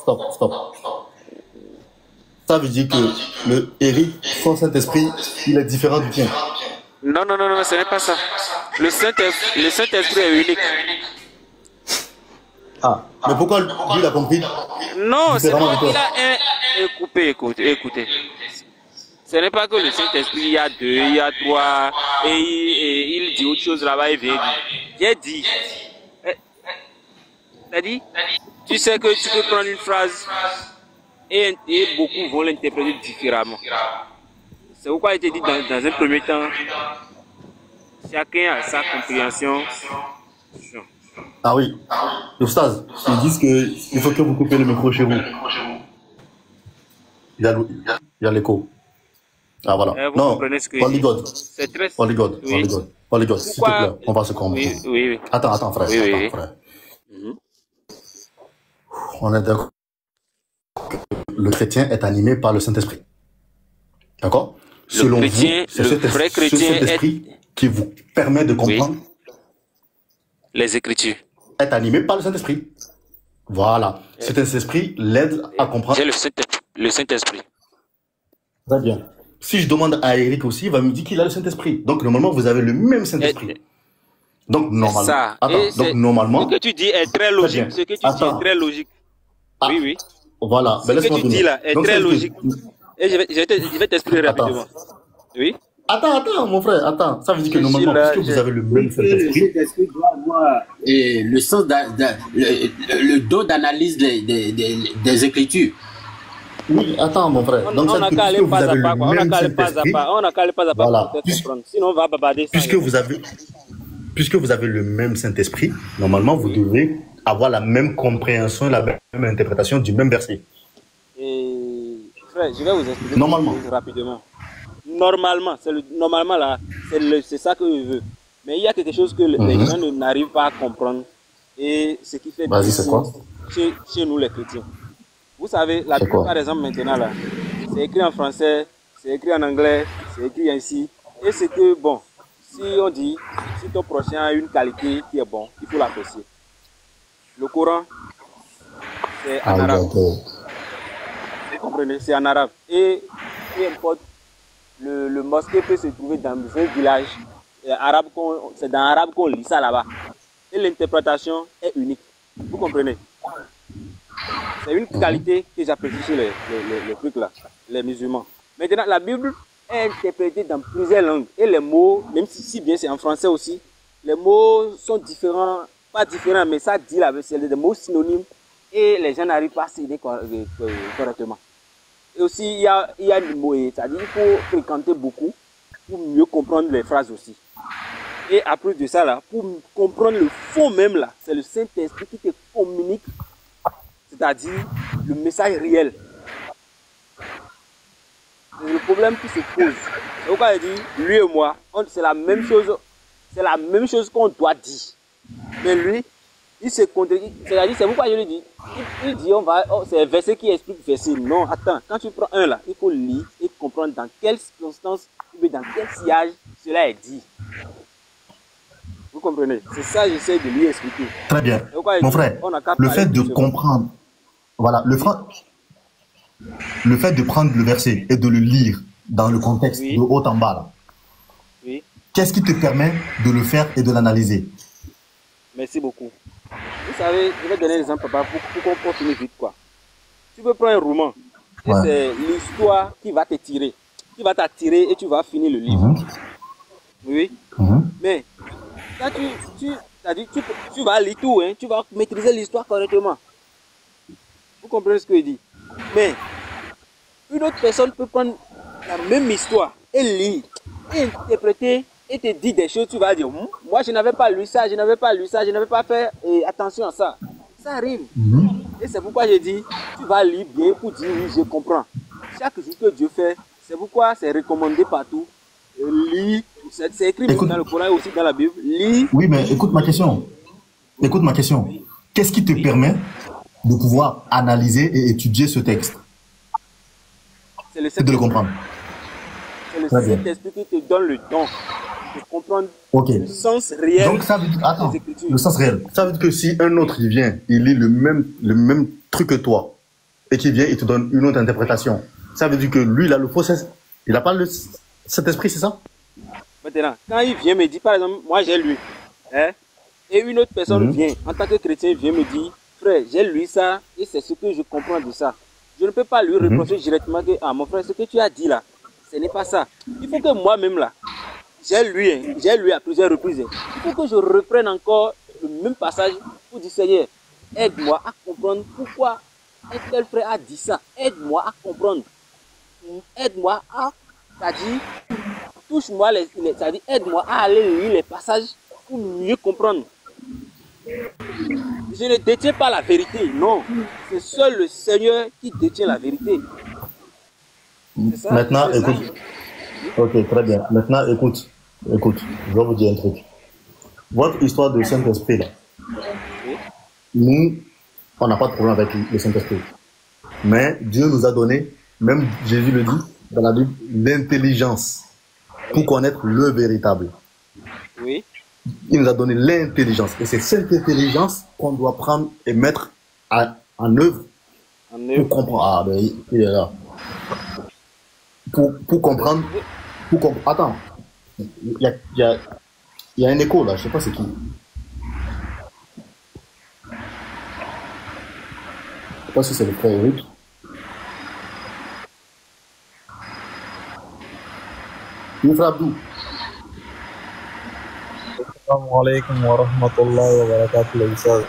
Ça veut dire que le Eric, son Saint-Esprit, il est différent du tien. Non, ce n'est pas ça. Le Saint-Esprit est unique. Ah, mais pourquoi lui il a compris? Non, c'est pas qu'il a un... Écoutez. Ce n'est pas que le Saint-Esprit, il y a 2, il y a 3, et il dit autre chose là-bas, il vient dire. J'ai dit. T'as dit? Tu sais que tu peux prendre une phrase et beaucoup vont l'interpréter différemment. C'est pourquoi il te dit dans un premier temps, chacun a sa compréhension. Ah oui, Oustaz, ils disent qu'il faut que vous coupez le micro chez vous. Il y a l'écho. Ah voilà. Vous comprenez ce que Oligod. C'est très... Oligod, s'il te plaît, on va se comprendre. Oui. Attends, frère. Oui. Frère. On est d'accord que le chrétien est animé par le Saint-Esprit. D'accord? Selon vous, c'est ce Saint-Esprit qui vous permet de comprendre les Écritures. Est animé par le Saint-Esprit. Voilà. Cet esprit l'aide à comprendre. J'ai le Saint-Esprit. Très bien. Si je demande à Eric aussi, il va me dire qu'il a le Saint-Esprit. Donc, normalement, vous avez le même Saint-Esprit. Donc, normalement. Ça. Donc, normalement. Ce que tu dis est très logique. Ce que tu dis est très logique. Oui. Voilà. Ce que tu dis là est très logique. Et je vais t'expliquer rapidement. Oui. Attends, mon frère, attends. Ça veut dire que normalement, puisque vous avez le même Saint-Esprit. Le Saint-Esprit doit avoir le sens, le don d'analyse des Écritures. Oui, attends, mon frère. Donc, on n'a qu'à aller pas à pas. On n'a qu'à aller pas à pas. On n'a qu'à aller pas à pas voilà. pour comprendre. Sinon, on va babader. Puisque vous avez le même Saint-Esprit, normalement, vous devez avoir la même compréhension, la même interprétation du même verset. Et frère, je vais vous expliquer normalement rapidement. Normalement là, c'est ça que je veux. Mais il y a quelque chose que les gens n'arrivent pas à comprendre. Et ce qui fait c'est quoi? Chez nous les chrétiens. Vous savez, la Bible par exemple maintenant là, c'est écrit en français, c'est écrit en anglais, c'est écrit ainsi. Et c'est que bon, si on dit, si ton prochain a une qualité qui est bon, il faut l'apprécier. Le Coran, c'est en arabe. Vous comprenez? C'est en arabe. Et peu importe, le mosquée peut se trouver dans un village arabe, c'est dans l'arabe qu'on lit ça là-bas. Et l'interprétation est unique. Vous comprenez? C'est une qualité que j'apprécie chez les trucs là, les musulmans. Maintenant, la Bible est interprétée dans plusieurs langues. Et les mots, même si bien c'est en français aussi, les mots sont différents, pas différents, mais ça dit c'est des mots synonymes et les gens n'arrivent pas à s'aider correctement. Et aussi, il y a des mots, c'est-à-dire qu'il faut fréquenter beaucoup pour mieux comprendre les phrases aussi. Et après de ça, là, pour comprendre le fond même, là, c'est le Saint-Esprit qui te communique, c'est-à-dire le message réel. C'est le problème qui se pose. C'est pourquoi il dit, lui et moi, c'est la même chose qu'on doit dire. Mais lui, il se contredit. C'est-à-dire, c'est pourquoi je lui dis, il dit, c'est un verset qui explique le verset. Non, attends, quand tu prends un là, il faut lire et comprendre dans quelle circonstance, ou dans quel sillage cela est dit. Vous comprenez? C'est ça que j'essaie de lui expliquer. Très bien. Mon frère, le fait de comprendre, voilà, le fait de prendre le verset et de le lire dans le contexte de haut en bas, là, qu'est-ce qui te permet de le faire et de l'analyser? Merci beaucoup. Vous savez, je vais donner un exemple, papa, pour qu'on finisse vite, quoi. Tu peux prendre un roman, et c'est l'histoire qui va te tirer, qui va t'attirer et tu vas finir le livre. Oui. Mais quand tu vas lire tout, hein, tu vas maîtriser l'histoire correctement. Vous comprenez ce que je dis? Mais une autre personne peut prendre la même histoire et lire, et interpréter, et te dire des choses, tu vas dire, moi je n'avais pas lu ça, je n'avais pas lu ça, je n'avais pas fait attention à ça. Ça arrive. Et c'est pourquoi je dis, tu vas lire bien pour dire, oui, je comprends. Chaque jour que Dieu fait, c'est pourquoi c'est recommandé partout. Lis, c'est écrit dans le Coran et aussi dans la Bible. Lis. Oui, mais écoute ma question. Écoute ma question. Qu'est-ce qui te permet de pouvoir analyser et étudier ce texte? C'est de le comprendre. C'est le Saint-Esprit qui te donne le don de comprendre le sens réel. Donc ça veut dire, attends, le sens réel. Ça veut dire que si un autre il vient, il lit le même truc que toi, et qu'il vient, il te donne une autre interprétation. Ça veut dire que lui, il a le faux, il n'a pas cet esprit, c'est ça? Maintenant, quand il vient me dire, par exemple, moi j'ai lu, hein, et une autre personne vient, en tant que chrétien, vient me dire, frère, j'ai lu ça, et c'est ce que je comprends de ça. Je ne peux pas lui reprocher directement que, mon frère, ce que tu as dit là, ce n'est pas ça. Il faut que moi-même là, j'ai lu à plusieurs reprises. Il faut que je reprenne encore le même passage pour dire, Seigneur, aide-moi à comprendre pourquoi un tel frère a dit ça. Aide-moi à comprendre. Aide-moi à, c'est-à-dire, touche-moi, c'est-à-dire, aide-moi à aller lire les passages pour mieux comprendre. Je ne détiens pas la vérité, non. C'est seul le Seigneur qui détient la vérité. Ça, maintenant, écoute. Ok, très bien. Maintenant, écoute, je vais vous dire un truc. Votre histoire de Saint-Esprit, là, nous, on n'a pas de problème avec le Saint-Esprit. Mais Dieu nous a donné, même Jésus le dit dans la Bible, l'intelligence pour connaître le véritable. Oui. Il nous a donné l'intelligence. Et c'est cette intelligence qu'on doit prendre et mettre en œuvre. Pour comprendre. Ah, ben, il est là. Pour comprendre. Attends. Il y a un écho là, je sais pas c'est qui. Je sais pas si c'est le frère Eric. Le frère Abdou. Assalamu alaikum wa rahmatullahi wa barakatuh.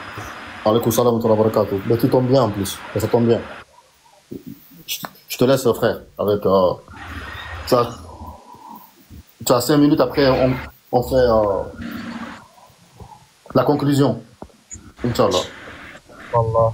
Alaikum salam wa barakatuh. Mais tu tombes bien en plus. Ça tombe bien. Je te laisse, frère. Avec, tu as 5 minutes après, on fait la conclusion. Inch'Allah. Allah.